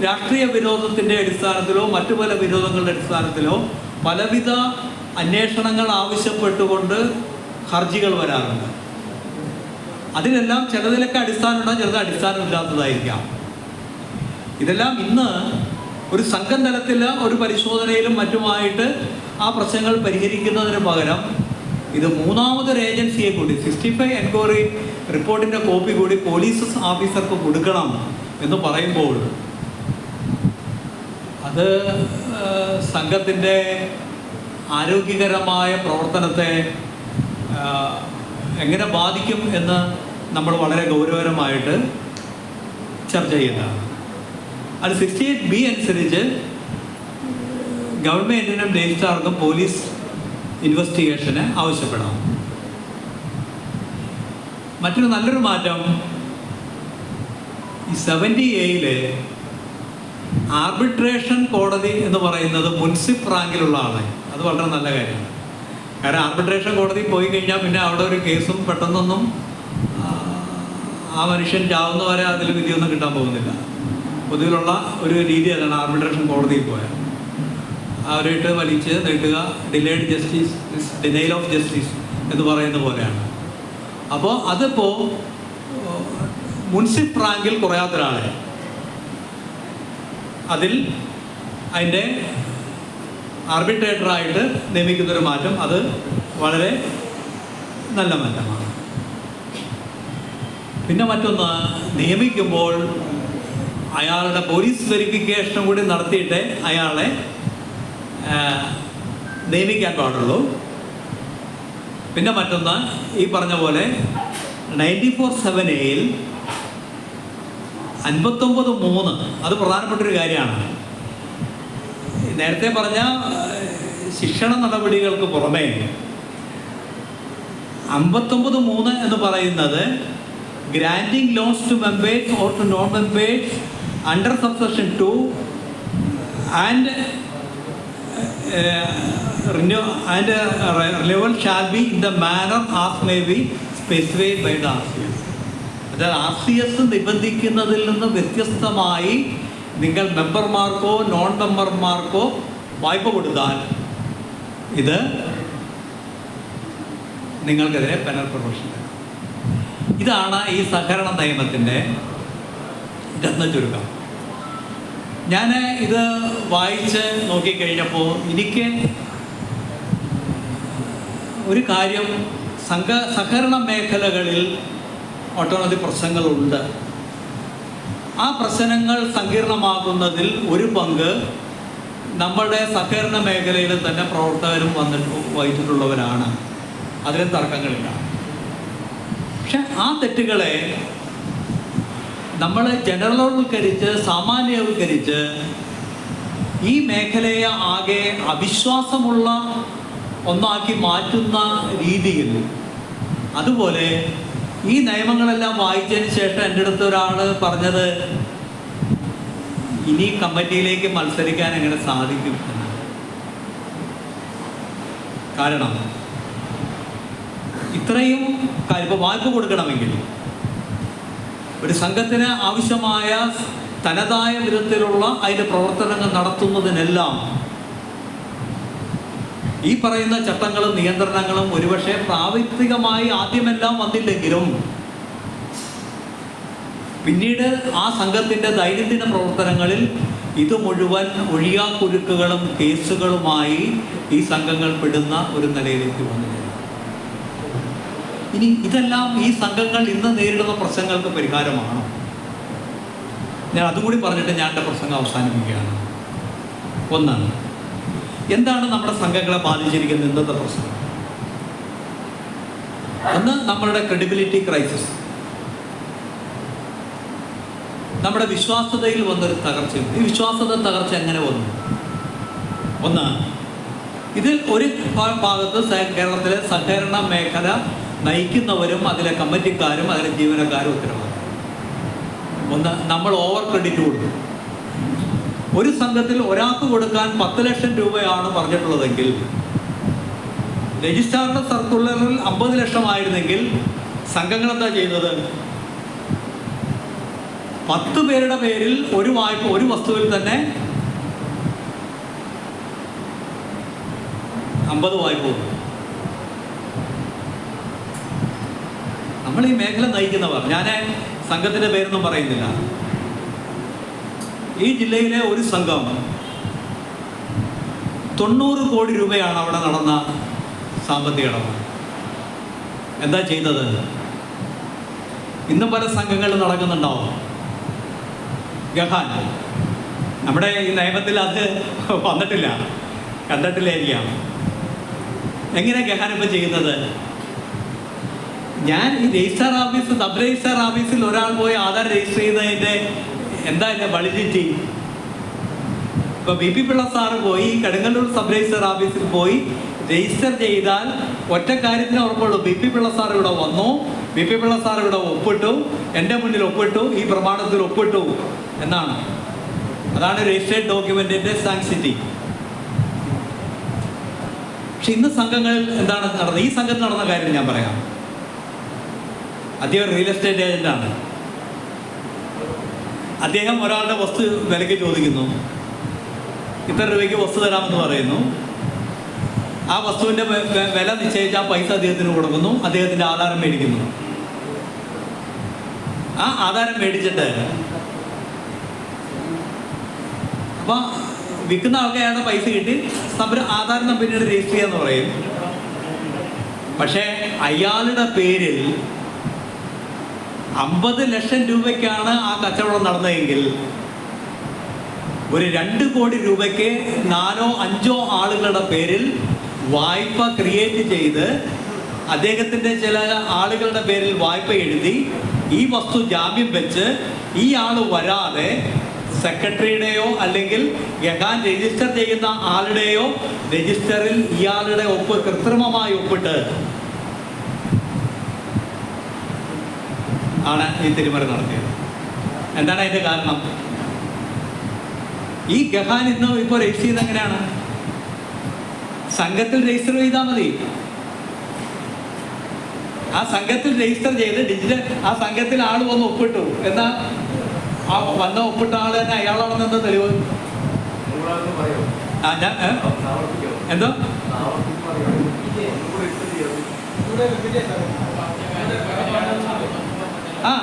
രാഷ്ട്രീയ വിരോധത്തിൻ്റെ അടിസ്ഥാനത്തിലോ മറ്റു പല വിരോധങ്ങളുടെ അടിസ്ഥാനത്തിലോ പലവിധ അന്വേഷണങ്ങൾ ആവശ്യപ്പെട്ടുകൊണ്ട് ഹർജികൾ വരാറുണ്ട്. അതിനെല്ലാം ചിലതിലൊക്കെ അടിസ്ഥാനമുണ്ടാകും, ചിലത് അടിസ്ഥാനമില്ലാത്തതായിരിക്കാം. ഇതെല്ലാം ഇന്ന് ഒരു സംഘം തലത്തിൽ ഒരു പരിശോധനയിലും മറ്റുമായിട്ട് ആ പ്രശ്നങ്ങൾ പരിഹരിക്കുന്നതിന് പകരം ഇത് മൂന്നാമതൊരു ഏജൻസിയെ കൂടി 65 എൻക്വയറി റിപ്പോർട്ടിൻ്റെ കോപ്പി കൂടി പോലീസ് ഓഫീസർക്ക് കൊടുക്കണം എന്ന് പറയുമ്പോൾ അത് സംഘത്തിൻ്റെ ആരോഗ്യകരമായ പ്രവർത്തനത്തെ എങ്ങനെ ബാധിക്കും എന്ന് നമ്മൾ വളരെ ഗൗരവകരമായിട്ട് ചർച്ച ചെയ്യുന്നതാണ്. അത് 68B അനുസരിച്ച് ഗവൺമെൻറ്റിനും രജിസ്ട്രാർക്കും പോലീസ് ഇൻവെസ്റ്റിഗേഷന് ആവശ്യപ്പെടാം. മറ്റൊരു നല്ലൊരു മാറ്റം, ഈ 70A ആർബിട്രേഷൻ കോടതി എന്ന് പറയുന്നത് മുൻസിഫ് റാങ്കിലുള്ള ആളെ, അത് വളരെ നല്ല കാര്യമാണ്. കാരണം ആർബിട്രേഷൻ കോടതി പോയി കഴിഞ്ഞാൽ പിന്നെ അവിടെ ഒരു കേസും പെട്ടെന്നൊന്നും ആ മനുഷ്യൻ ചാവുന്നവരെ അതിൽ വിധിയൊന്നും കിട്ടാൻ പോകുന്നില്ല. പൊതുവിലുള്ള ഒരു രീതി അതാണ് ആർബിട്രേഷൻ കോടതിയിൽ പോയാൽ അവരായിട്ട് വലിച്ച് നീട്ടുക, delayed justice denial of justice എന്ന് പറയുന്ന പോലെയാണ്. അപ്പോൾ അതിപ്പോൾ മുൻസിഫ് റാങ്കിൽ കുറയാത്ത ഒരാളെ അതിൻ്റെ ആർബിട്രേറ്ററായിട്ട് നിയമിക്കുന്നൊരു മാറ്റം, അത് വളരെ നല്ല മാറ്റമാണ്. പിന്നെ മറ്റൊന്ന്, നിയമിക്കുമ്പോൾ അയാളുടെ പോലീസ് വെരിഫിക്കേഷനും കൂടി നടത്തിയിട്ട് അയാളെ നിയമിക്കാൻ പാടുള്ളൂ. പിന്നെ മറ്റൊന്ന്, ഈ പറഞ്ഞ പോലെ 94(7)A 59(3) അത് പ്രധാനപ്പെട്ടൊരു കാര്യമാണ്. നേരത്തെ പറഞ്ഞ ശിക്ഷണ നടപടികൾക്ക് പുറമേ 59(3) എന്ന് പറയുന്നത് granting loans to members or to non members under subsection 2 and renewal shall be in the manner as may be specified by the RCS. അതായത് RCS നിബന്ധിക്കുന്നതിൽ നിന്ന് വ്യത്യസ്തമായി നിങ്ങൾ മെമ്പർമാർക്കോ നോൺ മെമ്പർമാർക്കോ വായ്പ കൊടുത്താൽ ഇത് നിങ്ങൾക്കെതിരെ പെനൽ പ്രൊവിഷൻ. ഇതാണ് ഈ സഹകരണ നിയമത്തിൻ്റെ രത്നചുരുക്കം. ഞാൻ ഇത് വായിച്ച് നോക്കിക്കഴിഞ്ഞപ്പോൾ എനിക്ക് ഒരു കാര്യം, സഹകരണ മേഖലകളിൽ ഒട്ടനവധി പ്രശ്നങ്ങളുണ്ട്. ആ പ്രശ്നങ്ങൾ സങ്കീർണമാകുന്നതിൽ ഒരു പങ്ക് നമ്മുടെ സഹകരണ മേഖലയിൽ തന്നെ പ്രവർത്തകരും വഹിച്ചിട്ടുള്ളവരാണ്. അതിലും തർക്കങ്ങളില്ല. പക്ഷെ ആ തെറ്റുകളെ നമ്മൾ ജനറൽവൽക്കരിച്ച് സാമാന്യവൽക്കരിച്ച് ഈ മേഖലയെ ആകെ അവിശ്വാസമുള്ള ഒന്നാക്കി മാറ്റുന്ന രീതിയിൽ, അതുപോലെ ഈ നിയമങ്ങളെല്ലാം വായിച്ചതിന് ശേഷം എൻ്റെ അടുത്ത് ഒരാൾ പറഞ്ഞത്, ഇനി കമ്മിറ്റിയിലേക്ക് മത്സരിക്കാൻ എങ്ങനെ സാധിക്കും എന്നാണ്. കാരണം ഇത്രയും ഇപ്പോൾ വായ്പ കൊടുക്കണമെങ്കിൽ ഒരു സംഘത്തിന് ആവശ്യമായ തനതായ വിധത്തിലുള്ള അതിൻ്റെ പ്രവർത്തനങ്ങൾ നടത്തുന്നതിനെല്ലാം ഈ പറയുന്ന ചട്ടങ്ങളും നിയന്ത്രണങ്ങളും ഒരുപക്ഷെ പ്രാവർത്തികമായി ആദ്യമെല്ലാം വന്നില്ലെങ്കിലും പിന്നീട് ആ സംഘത്തിൻ്റെ ദൈനംദിന പ്രവർത്തനങ്ങളിൽ ഇത് മുഴുവൻ ഒഴിയാക്കുരുക്കുകളും കേസുകളുമായി ഈ സംഘങ്ങൾ പെടുന്ന ഒരു നിലയിലേക്ക് വന്നു. ഇനി ഇതെല്ലാം ഈ സംഘങ്ങൾ ഇന്ന് നേരിടുന്ന പ്രശ്നങ്ങൾക്ക് പരിഹാരമാണ്. ഞാൻ അതുകൂടി പറഞ്ഞിട്ട് ഞാൻ എൻ്റെ പ്രസംഗം അവസാനിപ്പിക്കുകയാണ്. ഒന്നാണ്, എന്താണ് നമ്മുടെ സംഘങ്ങളെ ബാധിച്ചിരിക്കുന്ന ഇന്നത്തെ പ്രശ്നം? ഒന്ന്, നമ്മളുടെ ക്രെഡിബിലിറ്റി ക്രൈസിസ്. നമ്മുടെ വിശ്വാസ്യതയിൽ വന്നൊരു തകർച്ചയുണ്ട്. ഈ വിശ്വാസ്യത തകർച്ച എങ്ങനെ വന്നു? ഒന്ന്, ഇതിൽ ഒരു ഭാഗത്ത് കേരളത്തിലെ സഹകരണ മേഖല നയിക്കുന്നവരും അതിലെ കമ്മിറ്റിക്കാരും അതിലെ ജീവനക്കാരും ഉത്തരവാദിത്തം. ഒന്ന്, നമ്മൾ ഓവർ ക്രെഡിറ്റ് കൊടുക്കും. ഒരു സംഘത്തിൽ ഒരാൾക്ക് കൊടുക്കാൻ 10 ലക്ഷം രൂപയാണ് പറഞ്ഞിട്ടുള്ളതെങ്കിൽ രജിസ്ട്രാറുടെ സർക്കുലറിൽ 50 ലക്ഷമായിരുന്നെങ്കിൽ സംഘങ്ങൾ എന്താ ചെയ്തത്? 10 പേരുടെ പേരിൽ ഒരു വായ്പ, ഒരു വസ്തുവിൽ തന്നെ 50 വായ്പ കൊടുക്കും. നമ്മൾ ഈ മേഖല നയിക്കുന്നവർ, ഞാൻ സംഘത്തിൻ്റെ പേരൊന്നും പറയുന്നില്ല, ഈ ജില്ലയിലെ ഒരു സംഘം 90 കോടി രൂപയാണ് അവിടെ നടന്ന സാമ്പത്തിക ഇടപാട്. എന്താ ചെയ്തത്? ഇന്നും പല സംഘങ്ങളും നടക്കുന്നുണ്ടാവും. ഗഹാൻ, നമ്മുടെ ഈ നിയമത്തിൽ അത് വന്നിട്ടില്ല, കണ്ടിട്ടില്ലായിരിക്കാം. എങ്ങനെ ഗഹാൻ ഇപ്പം ചെയ്യുന്നത്? ഞാൻ ഈ രജിസ്ട്രാർ ഓഫീസ്, സബ് രജിസ്ട്രാർ ഓഫീസിൽ ഒരാൾ പോയി ആധാർ രജിസ്റ്റർ ചെയ്യുന്നതിൻ്റെ എന്താ വാലിഡിറ്റി? ഇപ്പൊ BP പിള്ള സാറ് പോയി കടുങ്ങല്ലൂർ സബ് രജിസ്ട്രാർ ഓഫീസിൽ പോയി രജിസ്റ്റർ ചെയ്താൽ ഒറ്റ കാര്യത്തിന് ഉറപ്പുള്ളൂ, BP പിള്ള സാർ ഇവിടെ വന്നു, BP പിള്ള സാർ ഇവിടെ ഒപ്പിട്ടു, എൻ്റെ മുന്നിൽ ഒപ്പിട്ടു, ഈ പ്രമാണത്തിൽ ഒപ്പിട്ടു എന്നാണ്. അതാണ് രജിസ്ട്രേഡ് ഡോക്യുമെന്റിന്റെ സാങ്സിറ്റി. പക്ഷെ ഇന്ന് സംഘങ്ങളിൽ എന്താണ് നടന്നത്? ഈ സംഘത്തിൽ നടന്ന കാര്യം ഞാൻ പറയാം. അദ്ദേഹം റിയൽ എസ്റ്റേറ്റ് ഏജന്റാണ്. അദ്ദേഹം ഒരാളുടെ വസ്തു വിലയ്ക്ക് ചോദിക്കുന്നു, ഇത്ര രൂപയ്ക്ക് വസ്തു തരാമെന്ന് പറയുന്നു. ആ വസ്തുവിൻ്റെ വില നിശ്ചയിച്ച് ആ പൈസ അദ്ദേഹത്തിന് കൊടുക്കുന്നു, അദ്ദേഹത്തിൻ്റെ ആധാരം മേടിക്കുന്നു. ആ ആധാരം മേടിച്ചിട്ട് അപ്പം വിൽക്കുന്ന ആൾക്ക് അയാളുടെ പൈസ കിട്ടി, ആധാരം പിന്നീട് രജിസ്റ്റർ ചെയ്യാന്ന് പറയും. പക്ഷേ അയാളുടെ പേരിൽ 50 ലക്ഷം രൂപയ്ക്കാണ് ആ കച്ചവടം നടന്നതെങ്കിൽ ഒരു 2 കോടി രൂപയ്ക്ക് 4 or 5 ആളുകളുടെ പേരിൽ വായ്പ ക്രിയേറ്റ് ചെയ്ത് അദ്ദേഹത്തിൻ്റെ ചില ആളുകളുടെ പേരിൽ വായ്പ എഴുതി ഈ വസ്തു ജാമ്യം വെച്ച് ഈ ആൾ വരാതെ സെക്രട്ടറിയുടെയോ അല്ലെങ്കിൽ ഗഹാൻ രജിസ്റ്റർ ചെയ്യുന്ന ആളുടെയോ രജിസ്റ്ററിൽ ഇയാളുടെ ഒപ്പ് കൃത്രിമമായി ഒപ്പിട്ട് ആണ് ഈ തിരിമറി നടത്തിയത്. എന്താണ് അതിൻ്റെ കാരണം? ഈ ഗഹാൻ ഇന്ന് ഇപ്പോൾ രജിസ്റ്റർ ചെയ്ത് എങ്ങനെയാണ്? സംഘത്തിൽ രജിസ്റ്റർ ചെയ്താൽ മതി. ആ സംഘത്തിൽ രജിസ്റ്റർ ചെയ്ത് ഡിജിറ്റൽ ആ സംഘത്തിൽ ആൾ വന്ന് ഒപ്പിട്ടു എന്നാ ആ വന്ന ഒപ്പിട്ട ആൾ തന്നെ അയാളാണെന്ന് എന്താ തെളിവ്? ഞാൻ എന്തോ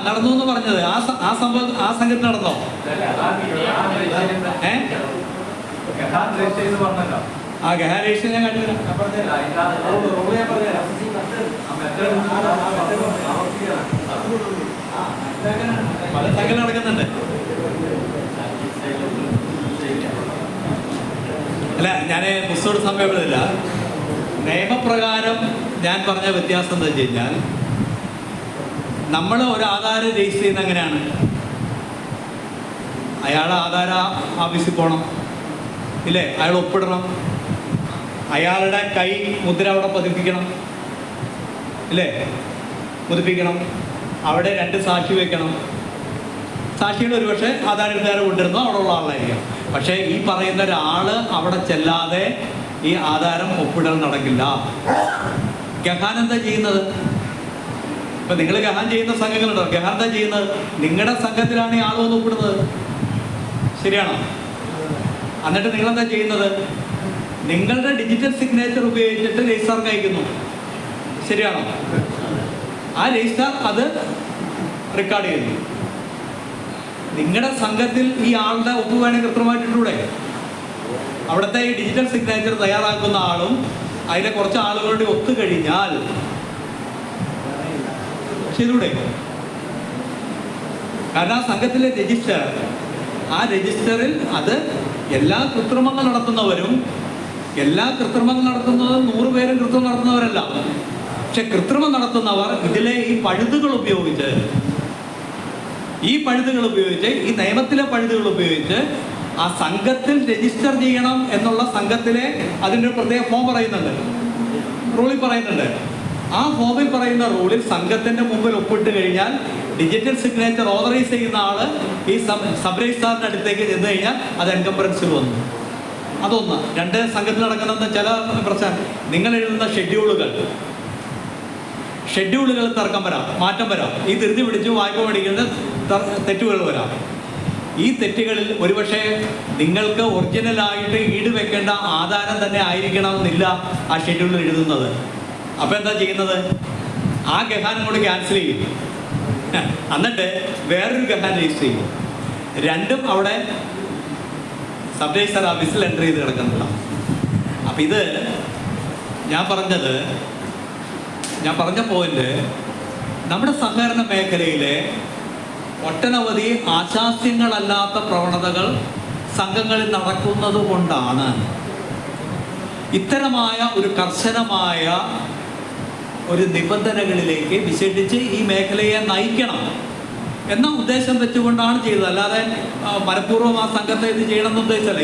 നടന്നു എന്ന് പറഞ്ഞത് ആ സംഭവം ആ സംഘത്തിൽ നടന്നോ? ആ ഗഹാൻ രജിസ്റ്റർ ഞാൻ കണ്ടില്ല. പല സംഘം നടക്കുന്നുണ്ട്. അല്ല, ഞാൻ പുസ്തകം സമയപ്പെടുന്നില്ല. നിയമപ്രകാരം ഞാൻ പറഞ്ഞ വ്യത്യാസം എന്താ വെച്ച് കഴിഞ്ഞാൽ, നമ്മൾ ഒരു ആധാരം രജിസ്റ്റർ ചെയ്യുന്ന എങ്ങനെയാണ്? അയാൾ ആധാര ഓഫീസിൽ പോകണം, ഇല്ലേ? അയാൾ ഒപ്പിടണം, അയാളുടെ കൈ മുദ്ര അവിടെ പതിപ്പിക്കണം, ഇല്ലേ? പതിപ്പിക്കണം. അവിടെ 2 സാക്ഷി വെക്കണം. സാക്ഷികൾ ഒരുപക്ഷെ ആധാരക്കാരെ കൊണ്ടിരുന്നോ അവിടെ ഉള്ള ആളായിരിക്കാം. പക്ഷേ ഈ പറയുന്ന ഒരാൾ അവിടെ ചെല്ലാതെ ഈ ആധാരം ഒപ്പിടൽ നടക്കില്ല. ഗഹാൻ എന്താ ചെയ്യുന്നത്? ഇപ്പം നിങ്ങൾ ഗഹാൻ ചെയ്യുന്ന സംഘങ്ങളുണ്ടോ? ഗഹാൻ എന്താ ചെയ്യുന്നത്? നിങ്ങളുടെ സംഘത്തിലാണ് ഈ ആൾ വന്ന് ഒപ്പിടുന്നത്, ശരിയാണോ? എന്നിട്ട് നിങ്ങളെന്താ ചെയ്യുന്നത്? നിങ്ങളുടെ ഡിജിറ്റൽ സിഗ്നേച്ചർ ഉപയോഗിച്ചിട്ട് രജിസ്ട്രാർക്ക് അയക്കുന്നു. ശരിയാണോ? ആ രജിസ്ട്രാർ അത് റെക്കോർഡ് ചെയ്യുന്നു. നിങ്ങളുടെ സംഘത്തിൽ ഈ ആളുടെ ഒപ്പ് വേണമെങ്കിൽ കൃത്യമായിട്ടിട്ടൂടെ? അവിടുത്തെ ഈ ഡിജിറ്റൽ സിഗ്നേച്ചർ തയ്യാറാക്കുന്ന ആളും അതിലെ കുറച്ച് ആളുകളുടെ ഒത്തു കഴിഞ്ഞാൽ ചെയ്തൂടെ? കാരണം ആ സംഘത്തിലെ രജിസ്റ്റർ, ആ രജിസ്റ്ററിൽ അത് എല്ലാ കൃത്രിമങ്ങൾ നടത്തുന്നവരും 100 പേരും കൃത്രിമം നടത്തുന്നവരല്ല. പക്ഷെ കൃത്രിമം നടത്തുന്നവർ ഇതിലെ ഈ പഴുതുകൾ ഉപയോഗിച്ച്, ഈ നിയമത്തിലെ പഴുതുകൾ ഉപയോഗിച്ച് ആ സംഘത്തിൽ രജിസ്റ്റർ ചെയ്യണം എന്നുള്ള സംഘത്തിലെ അതിൻ്റെ പ്രത്യേക ഫോം പറയുന്നുണ്ട്, റൂളിൽ പറയുന്നുണ്ട്. ആ ഫോമിൽ പറയുന്ന റൂളിൽ സംഘത്തിൻ്റെ മുമ്പിൽ ഒപ്പിട്ട് കഴിഞ്ഞാൽ ഡിജിറ്റൽ സിഗ്നേച്ചർ ഓതറൈസ് ചെയ്യുന്ന ആള് ഈ സബ് രജിസ്ട്രാറിൻ്റെ അടുത്തേക്ക് ചെന്ന് കഴിഞ്ഞാൽ അത് എൻകംബറൻസിൽ വന്നു. അതൊന്ന്. 2, സംഘത്തിൽ നടക്കുന്ന ചില പ്രശ്നം, നിങ്ങൾ എഴുതുന്ന ഷെഡ്യൂളുകൾ തർക്കം വരാം, മാറ്റം വരാം. ഈ ധൃതി പിടിച്ച് വായ്പ മേടിക്കുന്ന തെറ്റുകൾ വരാം. ഈ തെറ്റുകളിൽ ഒരുപക്ഷെ നിങ്ങൾക്ക് ഒറിജിനലായിട്ട് ഈടുവെക്കേണ്ട ആധാരം തന്നെ ആയിരിക്കണമെന്നില്ല ആ ഷെഡ്യൂളിൽ എഴുതുന്നത്. അപ്പോൾ എന്താ ചെയ്യുന്നത്? ആ ഗഹാനം കൂടി ക്യാൻസൽ ചെയ്യും, എന്നിട്ട് വേറൊരു ഗഹാൻ രജിസ്റ്റർ ചെയ്യും. രണ്ടും അവിടെ സബ് രജിസ്റ്റർ ഓഫീസിൽ എൻ്റർ ചെയ്ത് കിടക്കുന്നുണ്ടാവും. അപ്പം ഇത് ഞാൻ പറഞ്ഞ പോയിന്റ്, നമ്മുടെ സഹകരണ മേഖലയിലെ ഒട്ടനവധി ആശാസ്യങ്ങളല്ലാത്ത പ്രവണതകൾ സംഘങ്ങളിൽ നടക്കുന്നത് കൊണ്ടാണ് ഇത്തരമായ ഒരു കർശനമായ ഒരു നിബന്ധനകളിലേക്ക് വിശേഷിച്ച് ഈ മേഖലയെ നയിക്കണം എന്ന ഉദ്ദേശം വെച്ചുകൊണ്ടാണ് ചെയ്തത്. അല്ലാതെ മനഃപൂർവ്വം ആ സംഘത്തെ ഇത് ചെയ്യണമെന്ന് ഉദ്ദേശമല്ല.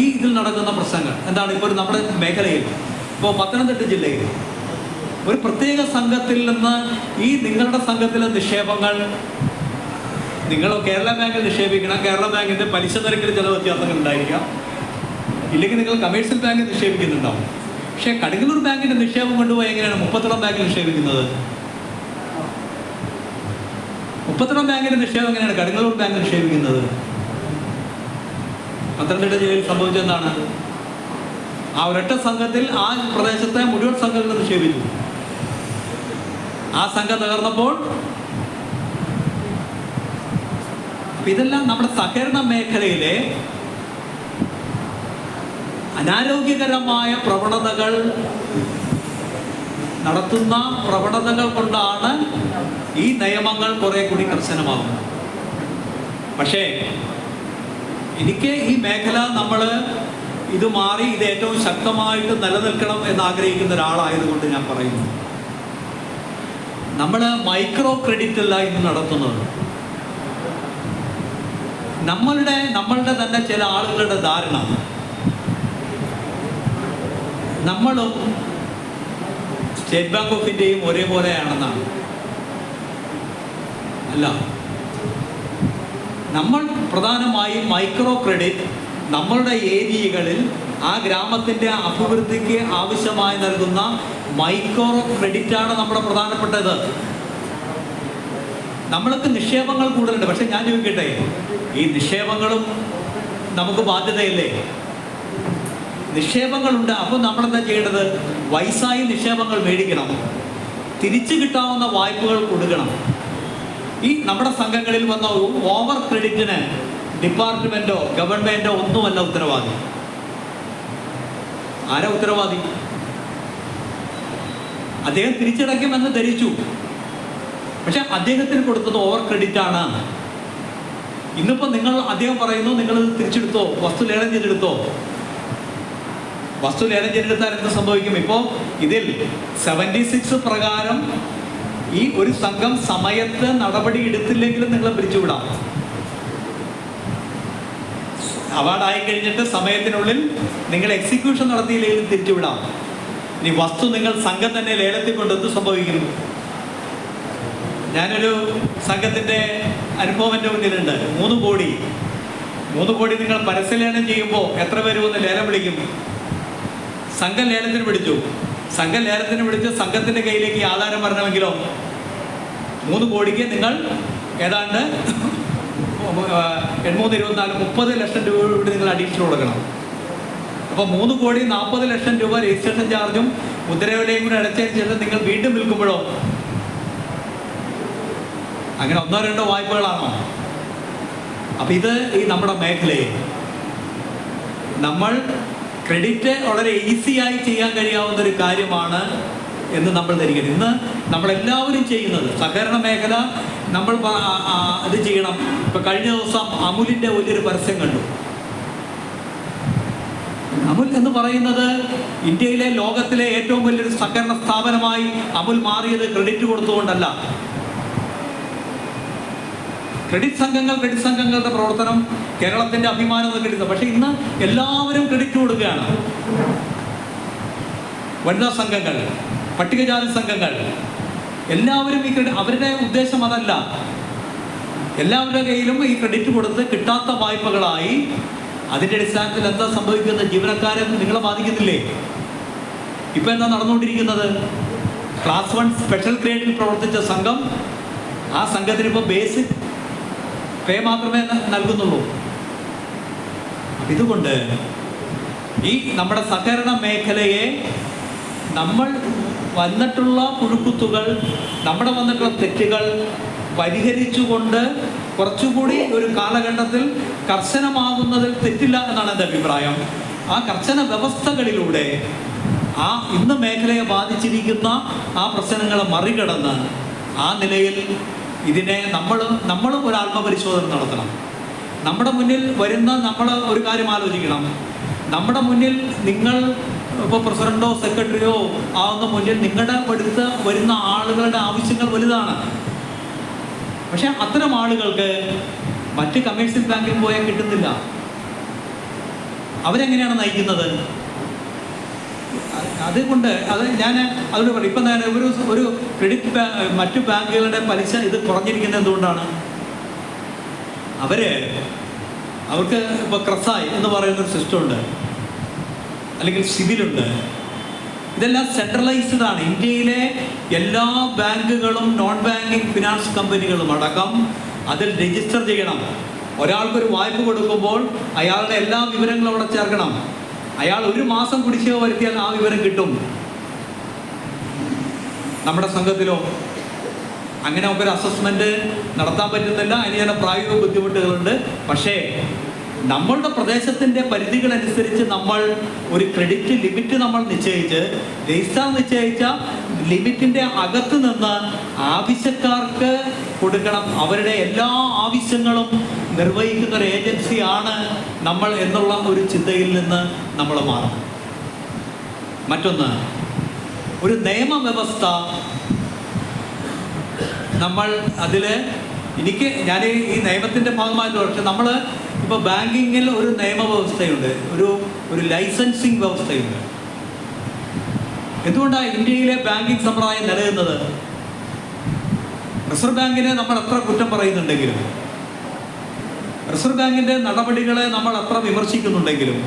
ഇതിൽ നടക്കുന്ന പ്രശ്നങ്ങൾ എന്താണ്? ഇപ്പോൾ നമ്മുടെ മേഖലയിൽ, ഇപ്പോൾ പത്തനംതിട്ട ജില്ലയിൽ ഒരു പ്രത്യേക സംഘത്തിൽ നിന്ന് നിങ്ങളുടെ സംഘത്തിലെ നിക്ഷേപങ്ങൾ നിങ്ങൾ കേരള ബാങ്കിൽ നിക്ഷേപിക്കണം. കേരള ബാങ്കിൻ്റെ പലിശ നിരക്കിൽ ചില വ്യത്യാസങ്ങൾ ഉണ്ടായിരിക്കാം, ഇല്ലെങ്കിൽ നിങ്ങൾ കമേഴ്ഷ്യൽ ബാങ്കിൽ നിക്ഷേപിക്കുന്നുണ്ടാവും. പക്ഷേ കടുങ്ങല്ലൂർ ബാങ്കിൻ്റെ നിക്ഷേപം കൊണ്ടുപോയി എങ്ങനെയാണ് മുപ്പത്തിടം ബാങ്കിൽ നിക്ഷേപിക്കുന്നത്? മുപ്പത്തിടം ബാങ്കിൻ്റെ നിക്ഷേപം എങ്ങനെയാണ് കടുങ്ങല്ലൂർ ബാങ്കിൽ നിക്ഷേപിക്കുന്നത്? പത്തനംതിട്ട ജില്ലയിൽ സംഭവിച്ചെന്താണ്? ആ ഒരൊറ്റ സംഘത്തിൽ ആ പ്രദേശത്തെ മുഴുവൻ സംഘങ്ങൾ നിക്ഷേപിച്ചു. ആ സംഘം തകർന്നപ്പോൾ ഇതെല്ലാം നമ്മുടെ സഹകരണ മേഖലയിലെ അനാരോഗ്യകരമായ പ്രവണതകൾ കൊണ്ടാണ് ഈ നിയമങ്ങൾ കുറെ കൂടി കർശനമാകുന്നത്. പക്ഷേ എനിക്ക് ഈ മേഖല ഇത് മാറി ഇത് ഏറ്റവും ശക്തമായിട്ട് നിലനിൽക്കണം എന്ന് ആഗ്രഹിക്കുന്ന ഒരാളായതുകൊണ്ട് ഞാൻ പറയുന്നു, നമ്മൾ മൈക്രോ ക്രെഡിറ്റ് അല്ല ഇന്ന് നടത്തുന്നത്. നമ്മളുടെ തന്നെ ചില ആളുകളുടെ ധാരണ നമ്മളും സ്റ്റേറ്റ് ബാങ്ക് ഓഫ് ഇന്ത്യയും ഒരേപോലെയാണെന്നാണ്. അല്ല, നമ്മൾ പ്രധാനമായും മൈക്രോ ക്രെഡിറ്റ് നമ്മളുടെ ഏരിയകളിൽ ആ ഗ്രാമത്തിൻ്റെ അഭിവൃദ്ധിക്ക് ആവശ്യമായി നൽകുന്ന മൈക്രോ ക്രെഡിറ്റാണ് നമ്മുടെ പ്രധാനപ്പെട്ടത്. നമ്മൾക്ക് നിക്ഷേപങ്ങൾ കൂടുതലുണ്ട്. പക്ഷെ ഞാൻ ചോദിക്കട്ടെ, ഈ നിക്ഷേപങ്ങളും നമുക്ക് ബാധ്യതയല്ലേ? നിക്ഷേപങ്ങളുണ്ട്. അപ്പോൾ നമ്മളെന്താ ചെയ്യേണ്ടത്? വയസ്സായി നിക്ഷേപങ്ങൾ മേടിക്കണം, തിരിച്ചു കിട്ടാവുന്ന വായ്പകൾ കൊടുക്കണം. നമ്മുടെ സംഘങ്ങളിൽ വന്ന ഓവർ ക്രെഡിറ്റിന് ഡിപ്പാർട്ട്മെന്റോ ഗവൺമെന്റോ ഒന്നുമല്ല ഉത്തരവാദി. ആരാ ഉത്തരവാദി? അദ്ദേഹം തിരിച്ചടയ്ക്കുമെന്ന് ധരിച്ചു, പക്ഷെ അദ്ദേഹത്തിന് കൊടുത്തത് ഓവർ ക്രെഡിറ്റ് ആണ്. ഇന്നിപ്പോൾ അദ്ദേഹം പറയുന്നു നിങ്ങൾ തിരിച്ചെടുത്തോ, വസ്തു ലേലം ചെയ്തെടുത്തോ. വസ്തു ലേലം ചെയ്തെടുത്താൽ എന്ത് സംഭവിക്കും? ഇപ്പോൾ ഇതിൽ 76 പ്രകാരം ഈ ഒരു സംഘം സമയത്ത് നടപടി എടുത്തില്ലെങ്കിലും നിങ്ങളെ പിരിച്ചുവിടാം. അവാർഡായി കഴിഞ്ഞിട്ട് സമയത്തിനുള്ളിൽ നിങ്ങൾ എക്സിക്യൂഷൻ നടത്തിയില്ലെങ്കിലും തിരിച്ചുവിടാം. ഇനി വസ്തു നിങ്ങൾ സംഘം തന്നെ ലേലത്തിൽ കൊണ്ട് എന്ത് സംഭവിക്കും? ഞാനൊരു സംഘത്തിൻ്റെ അനുഭവം എൻ്റെ മുന്നിലുണ്ട്. 3 കോടി നിങ്ങൾ പരസ്യലേലം ചെയ്യുമ്പോൾ എത്ര പേര് വന്ന് ലേലം വിളിക്കും? സംഘം ലേലത്തിന് വിളിച്ചു. സംഘത്തിൻ്റെ കയ്യിലേക്ക് ആധാരം വരണമെങ്കിലോ 3 കോടിക്ക് നിങ്ങൾ ഏതാണ്ട് 8, 3, 24, 30 ലക്ഷം രൂപ നിങ്ങൾ അഡീഷണൽ കൊടുക്കണം. അപ്പോൾ 3,40,00,000 രൂപ രജിസ്ട്രേഷൻ ചാർജും മുദ്രവിലയും കൂടെ അടച്ചതിന് ശേഷം നിങ്ങൾ വീണ്ടും വിൽക്കുമ്പോഴോ അങ്ങനെ 1-2 വായ്പകളാണോ? അപ്പം ഇത് ഈ നമ്മുടെ മേഖലയെ നമ്മൾ ക്രെഡിറ്റ് വളരെ ഈസിയായി ചെയ്യാൻ കഴിയാവുന്ന ഒരു കാര്യമാണ് എന്ന് നമ്മൾ ധരിക്കണം. ഇന്ന് നമ്മളെല്ലാവരും ചെയ്യുന്നത് സഹകരണ മേഖല നമ്മൾ ഇത് ചെയ്യണം. ഇപ്പം കഴിഞ്ഞ ദിവസം അമുലിൻ്റെ വലിയൊരു പരസ്യം കണ്ടു. അമുൽ എന്ന് പറയുന്നത് ഇന്ത്യയിലെ ലോകത്തിലെ ഏറ്റവും വലിയൊരു സഹകരണ സ്ഥാപനമായി അമുൽ മാറിയത് ക്രെഡിറ്റ് കൊടുത്തുകൊണ്ടല്ല. ക്രെഡിറ്റ് സംഘങ്ങളുടെ പ്രവർത്തനം കേരളത്തിൻ്റെ അഭിമാനം എന്ന് ക്രെഡിറ്റ്. പക്ഷെ ഇന്ന് എല്ലാവരും ക്രെഡിറ്റ് കൊടുക്കുകയാണ്. വനിതാ സംഘങ്ങൾ, പട്ടികജാതി സംഘങ്ങൾ, എല്ലാവരും ഈ ക്രെഡിറ്റ്, അവരുടെ ഉദ്ദേശം അതല്ല. എല്ലാവരുടെ കയ്യിലും ഈ ക്രെഡിറ്റ് കൊടുത്ത് കിട്ടാത്ത വായ്പകളായി. അതിൻ്റെ അടിസ്ഥാനത്തിൽ എന്താ സംഭവിക്കുന്നത്? ജീവനക്കാരെ നിങ്ങളെ ബാധിക്കുന്നില്ലേ? ഇപ്പം എന്താ നടന്നുകൊണ്ടിരിക്കുന്നത്? ക്ലാസ് 1 സ്പെഷ്യൽ ഗ്രേഡിൽ പ്രവർത്തിച്ച സംഘം, ആ സംഘത്തിന് ഇപ്പോൾ ബേസിക് പേ മാത്രമേ നൽകുന്നുള്ളൂ. ഇതുകൊണ്ട് ഈ നമ്മുടെ സഹകരണ മേഖലയെ നമ്മൾ വന്നിട്ടുള്ള പുഴുക്കുത്തുകൾ, നമ്മുടെ വന്നിട്ടുള്ള തെറ്റുകൾ പരിഹരിച്ചുകൊണ്ട് കുറച്ചുകൂടി ഒരു കാലഘട്ടത്തിൽ കർശനമാകുന്നതിൽ തെറ്റില്ല എന്നാണ് എൻ്റെ അഭിപ്രായം. ആ കർശന വ്യവസ്ഥകളിലൂടെ ആ ഇന്ന് മേഖലയെ ബാധിച്ചിരിക്കുന്ന ആ പ്രശ്നങ്ങളെ മറികടന്ന് ആ നിലയിൽ ഇതിനെ നമ്മൾ ഒരു ആത്മപരിശോധന നടത്തണം. നമ്മുടെ മുന്നിൽ വരുന്ന നമ്മൾ ഒരു കാര്യം ആലോചിക്കണം. നമ്മുടെ മുന്നിൽ നിങ്ങൾ ഇപ്പോൾ പ്രസിഡന്റോ സെക്രട്ടറിയോ ആവുന്ന മുന്നിൽ നിങ്ങളുടെ അടുത്ത് വരുന്ന ആളുകളുടെ ആവശ്യങ്ങൾ വലുതാണ്. പക്ഷെ അത്തരം ആളുകൾക്ക് മറ്റ് കമേഴ്ഷ്യൽ ബാങ്കിൽ പോയാൽ കിട്ടുന്നില്ല. അവരെങ്ങനെയാണ് നയിക്കുന്നത്? അതുകൊണ്ട് ഞാൻ അതിലൂടെ പറയും. ഇപ്പം തന്നെ ഒരു ക്രെഡിറ്റ് മറ്റു ബാങ്കുകളുടെ പലിശ ഇത് കുറഞ്ഞിരിക്കുന്നത് എന്തുകൊണ്ടാണ്? അവർക്ക് ഇപ്പോൾ ക്രസായി എന്ന് പറയുന്നൊരു സിസ്റ്റം ഉണ്ട്, അല്ലെങ്കിൽ സിവിലുണ്ട്. ഇതെല്ലാം സെൻട്രലൈസ്ഡ് ആണ്. ഇന്ത്യയിലെ എല്ലാ ബാങ്കുകളും നോൺ ബാങ്കിങ് ഫിനാൻസ് കമ്പനികളും അടക്കം അതിൽ രജിസ്റ്റർ ചെയ്യണം. ഒരാൾക്കൊരു വായ്പ കൊടുക്കുമ്പോൾ അയാളുടെ എല്ലാ വിവരങ്ങളും അവിടെ ചേർക്കണം. അയാൾ 1 മാസം കുടിശ്ശിക വരുത്തിയാൽ ആ വിവരം കിട്ടും. നമ്മുടെ സംഘത്തിലോ അങ്ങനെ നമുക്കൊരു അസസ്മെന്റ് നടത്താൻ പറ്റുന്നില്ല. അതിന് ചില പ്രായോഗിക ബുദ്ധിമുട്ടുകളുണ്ട്. പക്ഷേ നമ്മളുടെ പ്രദേശത്തിൻ്റെ പരിധികളനുസരിച്ച് നമ്മൾ ഒരു ക്രെഡിറ്റ് ലിമിറ്റ് നമ്മൾ നിശ്ചയിച്ച്, രജിസ്റ്റർ നിശ്ചയിച്ച ലിമിറ്റിൻ്റെ അകത്ത് നിന്ന് ആവശ്യക്കാർക്ക് കൊടുക്കണം. അവരുടെ എല്ലാ ആവശ്യങ്ങളും നിർവഹിക്കുന്ന ഒരു ഏജൻസിയാണ് നമ്മൾ എന്നുള്ള ഒരു ചിന്തയിൽ നിന്ന് നമ്മൾ മാറും. മറ്റൊന്ന്, ഒരു നിയമവ്യവസ്ഥ നമ്മൾ ഞാൻ ഈ നിയമത്തിൻ്റെ ഭാഗമായിട്ട്, പക്ഷെ നമ്മൾ ഇപ്പോൾ ബാങ്കിങ്ങിൽ ഒരു നിയമവ്യവസ്ഥയുണ്ട്, ഒരു ലൈസൻസിങ് വ്യവസ്ഥയുണ്ട്. എന്തുകൊണ്ടാണ് ഇന്ത്യയിലെ ബാങ്കിങ് സമ്പ്രദായം നിലനിന്നത്? റിസർവ് ബാങ്കിനെ നമ്മൾ എത്ര കുറ്റം പറയുന്നുണ്ടെങ്കിലും, റിസർവ് ബാങ്കിൻ്റെ നടപടികളെ നമ്മൾ എത്ര വിമർശിക്കുന്നുണ്ടെങ്കിലും,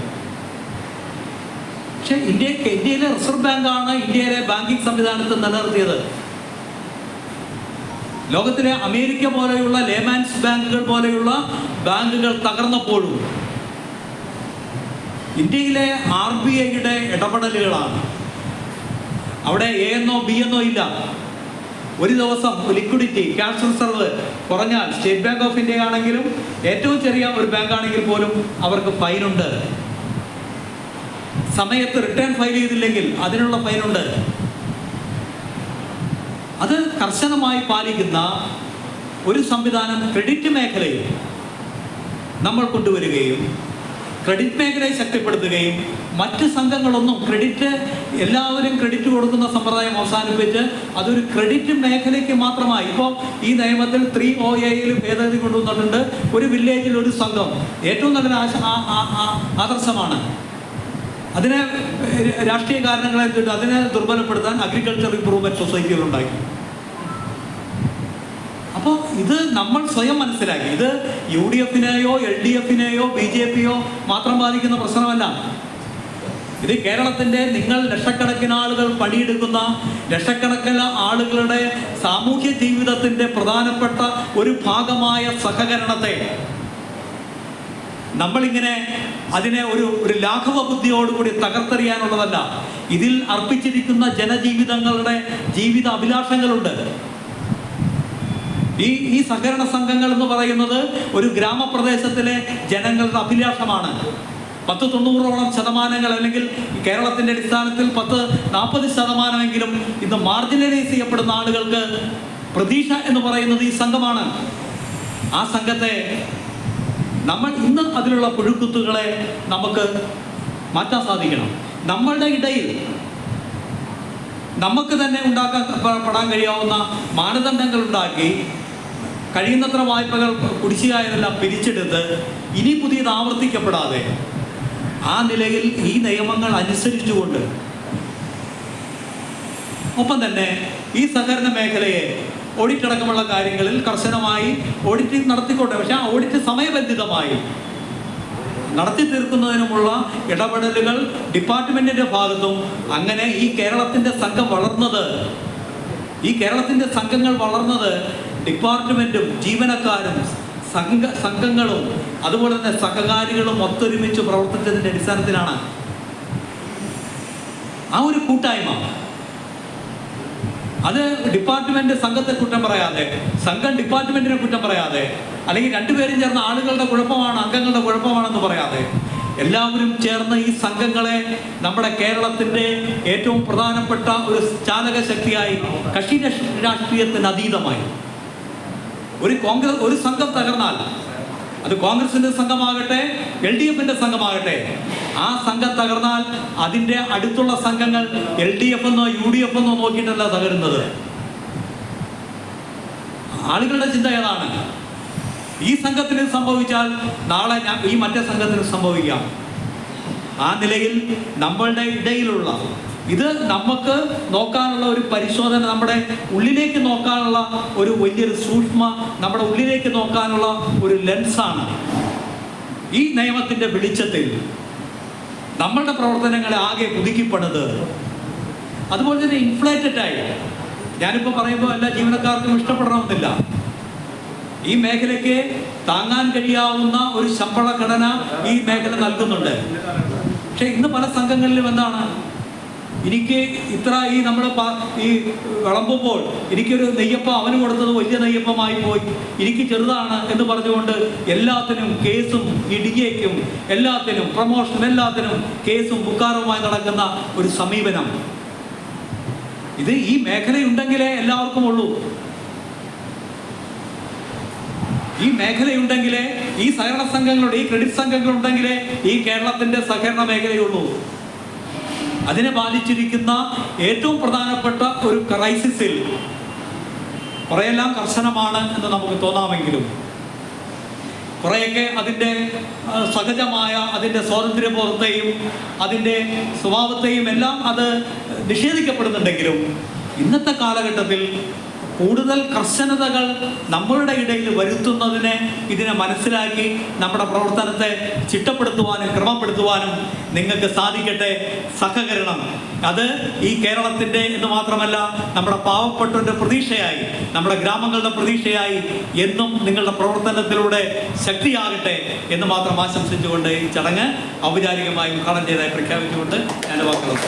പക്ഷെ ഇന്ത്യയിലെ റിസർവ് ബാങ്കാണ് ഇന്ത്യയിലെ ബാങ്കിങ് സംവിധാനത്തെ നിലനിർത്തിയത്. ലോകത്തിലെ അമേരിക്ക പോലെയുള്ള ലേമാൻസ് ബാങ്കുകൾ പോലെയുള്ള ബാങ്കുകൾ തകർന്നപ്പോഴും ഇന്ത്യയിലെ RBIയുടെ ഇടപെടലുകളാണ്. അവിടെ A എന്നോ B എന്നോ ഇല്ല. ഒരു ദിവസം ലിക്വിഡിറ്റി, ക്യാഷ് റിസർവ് കുറഞ്ഞാൽ സ്റ്റേറ്റ് ബാങ്ക് ഓഫ് ഇന്ത്യ ആണെങ്കിലും ഏറ്റവും ചെറിയ ഒരു ബാങ്ക് ആണെങ്കിൽ പോലും അവർക്ക് ഫൈനുണ്ട്. സമയത്ത് റിട്ടേൺ ഫയൽ ചെയ്തില്ലെങ്കിൽ അതിനുള്ള ഫൈനുണ്ട്. അത് കർശനമായി പാലിക്കുന്ന ഒരു സംവിധാനം ക്രെഡിറ്റ് മേഖലയിൽ നമ്മൾ കൊണ്ടുവരികയും ക്രെഡിറ്റ് മേഖലയെ ശക്തിപ്പെടുത്തുകയും മറ്റ് സംഘങ്ങളൊന്നും എല്ലാവരും ക്രെഡിറ്റ് കൊടുക്കുന്ന സമ്പ്രദായം അവസാനിപ്പിച്ച് അതൊരു ക്രെഡിറ്റ് മേഖലയ്ക്ക് മാത്രമായി. ഇപ്പോൾ ഈ നിയമത്തിൽ 3OAയിൽ ഭേദഗതി കൊണ്ടുവന്നിട്ടുണ്ട്. ഒരു വില്ലേജിൽ ഒരു സംഘം ഏറ്റവും നല്ലൊരു ആദർശമാണ്. അതിനെ രാഷ്ട്രീയ കാരണങ്ങളെ അതിനെ ദുർബലപ്പെടുത്താൻ അഗ്രികൾച്ചർ ഇംപ്രൂവ്മെന്റ് സൊസൈറ്റികളുണ്ടാക്കി. അപ്പോൾ ഇത് നമ്മൾ സ്വയം മനസ്സിലാക്കി. ഇത് UDFനെയോ LDFനെയോ BJPയോ മാത്രം ബാധിക്കുന്ന പ്രശ്നമല്ല. ഇത് കേരളത്തിൻ്റെ നിങ്ങൾ ലക്ഷക്കണക്കിന് ആളുകൾ പണിയെടുക്കുന്ന ലക്ഷക്കണക്കിന് ആളുകളുടെ സാമൂഹ്യ ജീവിതത്തിൻ്റെ പ്രധാനപ്പെട്ട ഒരു ഭാഗമായ സഹകരണത്തെ നമ്മളിങ്ങനെ അതിനെ ഒരു ലാഘവ ബുദ്ധിയോടുകൂടി തകർത്തെറിയാനുള്ളതല്ല. ഇതിൽ അർപ്പിച്ചിരിക്കുന്ന ജനജീവിതങ്ങളുടെ ജീവിത അഭിലാഷങ്ങളുണ്ട്. ഈ സഹകരണ സംഘങ്ങൾ എന്ന് പറയുന്നത് ഒരു ഗ്രാമപ്രദേശത്തിലെ ജനങ്ങളുടെ അഭിലാഷമാണ്. 10-90% അല്ലെങ്കിൽ കേരളത്തിൻ്റെ അടിസ്ഥാനത്തിൽ 40% ഇന്ന് മാർജിനലൈസ് ചെയ്യപ്പെടുന്ന ആളുകൾക്ക് പ്രതീക്ഷ എന്ന് പറയുന്നത് ഈ സംഘമാണ്. ആ സംഘത്തെ നമ്മൾ ഇന്ന് അതിലുള്ള പുഴുക്കുത്തുകളെ നമുക്ക് മാറ്റാൻ സാധിക്കണം. നമ്മളുടെ ഇടയിൽ നമുക്ക് തന്നെ ഉണ്ടാക്കാൻ കഴിയാവുന്ന മാനദണ്ഡങ്ങൾ ഉണ്ടാക്കി കഴിയുന്നത്ര വായ്പകൾ കുടിശ്ശികയായതെല്ലാം പിരിച്ചെടുത്ത് ഇനി പുതിയത് ആവർത്തിക്കപ്പെടാതെ ആ നിലയിൽ ഈ നിയമങ്ങൾ അനുസരിച്ചുകൊണ്ട് ഒപ്പം തന്നെ ഈ സഹകരണ മേഖലയെ ഓഡിറ്റ് അടക്കമുള്ള കാര്യങ്ങളിൽ കർശനമായി ഓഡിറ്റിംഗ് നടത്തിക്കോട്ടെ. പക്ഷെ ആ ഓഡിറ്റ് സമയബന്ധിതമായി നടത്തി തീർക്കുന്നതിനുമുള്ള ഇടപെടലുകൾ ഡിപ്പാർട്ട്മെന്റിന്റെ ഭാഗത്തും അങ്ങനെ ഈ കേരളത്തിന്റെ സംഘങ്ങൾ വളർന്നത് ഡിപ്പാർട്ട്മെന്റും ജീവനക്കാരും സംഘങ്ങളും അതുപോലെ തന്നെ സഹകാരികളും ഒത്തൊരുമിച്ച് പ്രവർത്തിച്ചതിന്റെ അടിസ്ഥാനത്തിലാണ്. ആ ഒരു കൂട്ടായ്മ അത് ഡിപ്പാർട്ട്മെന്റ് സംഘത്തെ കുറ്റം പറയാതെ, സംഘം ഡിപ്പാർട്ട്മെന്റിനെ കുറ്റം പറയാതെ, അല്ലെങ്കിൽ രണ്ടുപേരും ചേർന്ന ആളുകളുടെ കുഴപ്പമാണ് അംഗങ്ങളുടെ കുഴപ്പമാണെന്ന് പറയാതെ എല്ലാവരും ചേർന്ന് ഈ സംഘങ്ങളെ നമ്മുടെ കേരളത്തിന്റെ ഏറ്റവും പ്രധാനപ്പെട്ട ഒരു ചാലക ശക്തിയായി കക്ഷി രാഷ്ട്രീയത്തിന് അതീതമായി ഒരു സംഘം തകർന്നാൽ അത് കോൺഗ്രസിന്റെ സംഘമാകട്ടെ LDFന്റെ സംഘമാകട്ടെ, ആ സംഘം തകർന്നാൽ അതിൻ്റെ അടുത്തുള്ള സംഘങ്ങൾ LDF എന്നോ UDF എന്നോ നോക്കിയിട്ടല്ല തകരുന്നത്. ആളുകളുടെ ചിന്ത ഏതാണ്? ഈ സംഘത്തിന് സംഭവിച്ചാൽ നാളെ ഈ മറ്റേ സംഘത്തിന് സംഭവിക്കാം. ആ നിലയിൽ നമ്മളുടെ ഇടയിലുള്ള ഇത് നമുക്ക് നോക്കാനുള്ള ഒരു പരിശോധന, നമ്മുടെ ഉള്ളിലേക്ക് നോക്കാനുള്ള ഒരു വലിയൊരു നമ്മുടെ ഉള്ളിലേക്ക് നോക്കാനുള്ള ഒരു ലെൻസാണ്. ഈ നിയമത്തിൻ്റെ വെളിച്ചത്തിൽ നമ്മളുടെ പ്രവർത്തനങ്ങളെ ആകെ പുതുക്കിപ്പണിത് അതുപോലെ തന്നെ ഇൻഫ്ലേറ്റഡായി, ഞാനിപ്പോൾ പറയുമ്പോൾ എല്ലാ ജീവനക്കാർക്കും ഇഷ്ടപ്പെടണമെന്നില്ല, ഈ മേഖലയ്ക്ക് താങ്ങാൻ കഴിയാവുന്ന ഒരു ശമ്പള ഘടന ഈ മേഖല നൽകുന്നുണ്ട്. പക്ഷെ ഇന്ന് പല സംഘങ്ങളിലും എന്താണ്, എനിക്ക് ഇത്ര നമ്മൾ ഈ വിളമ്പുമ്പോൾ എനിക്കൊരു നെയ്യപ്പം അവന് കൊടുത്തത് വലിയ നെയ്യപ്പമായി പോയി, എനിക്ക് ചെറുതാണ് എന്ന് പറഞ്ഞുകൊണ്ട് എല്ലാത്തിനും കേസും ഇടിയേക്കും, എല്ലാത്തിനും പ്രമോഷൻ, എല്ലാത്തിനും കേസും ബുക്കാറുമായി നടക്കുന്ന ഒരു സമീപനം. ഇത് ഈ മേഖലയുണ്ടെങ്കിലേ എല്ലാവർക്കും ഉള്ളൂ. ഈ മേഖലയുണ്ടെങ്കിലേ, ഈ സഹകരണ സംഘങ്ങളുടെ, ഈ ക്രെഡിറ്റ് സംഘങ്ങളുണ്ടെങ്കിലേ ഈ കേരളത്തിന്റെ സഹകരണ മേഖലയുള്ളൂ. അതിനെ ബാധിച്ചിരിക്കുന്ന ഏറ്റവും പ്രധാനപ്പെട്ട ഒരു ക്രൈസിസിൽ കുറെയെല്ലാം കർശനമാണ് എന്ന് നമുക്ക് തോന്നാമെങ്കിലും കുറേയൊക്കെ അതിൻ്റെ സഹജമായ അതിൻ്റെ സ്വാതന്ത്ര്യബോധത്തെയും അതിൻ്റെ സ്വഭാവത്തെയും എല്ലാം അത് നിഷേധിക്കപ്പെടുന്നുണ്ടെങ്കിലും ഇന്നത്തെ കാലഘട്ടത്തിൽ കൂടുതൽ കർശനതകൾ നമ്മളുടെ ഇടയിൽ വരുത്തുന്നതിനെ ഇതിനെ മനസ്സിലാക്കി നമ്മുടെ പ്രവർത്തനത്തെ ചിട്ടപ്പെടുത്തുവാനും ക്രമപ്പെടുത്തുവാനും നിങ്ങൾക്ക് സാധിക്കട്ടെ. സഹകരണം അത് ഈ കേരളത്തിൻ്റെ എന്ന് മാത്രമല്ല നമ്മുടെ പാവപ്പെട്ടവരുടെ പ്രതീക്ഷയായി, നമ്മുടെ ഗ്രാമങ്ങളുടെ പ്രതീക്ഷയായി എന്നും നിങ്ങളുടെ പ്രവർത്തനത്തിലൂടെ ശക്തിയാകട്ടെ എന്ന് മാത്രം ആശംസിച്ചുകൊണ്ട് ഈ ചടങ്ങ് ഔപചാരികമായി ഉദ്ഘാടനം ചെയ്തതായി പ്രഖ്യാപിച്ചുകൊണ്ട് ഞാൻ വാക്കുകൾ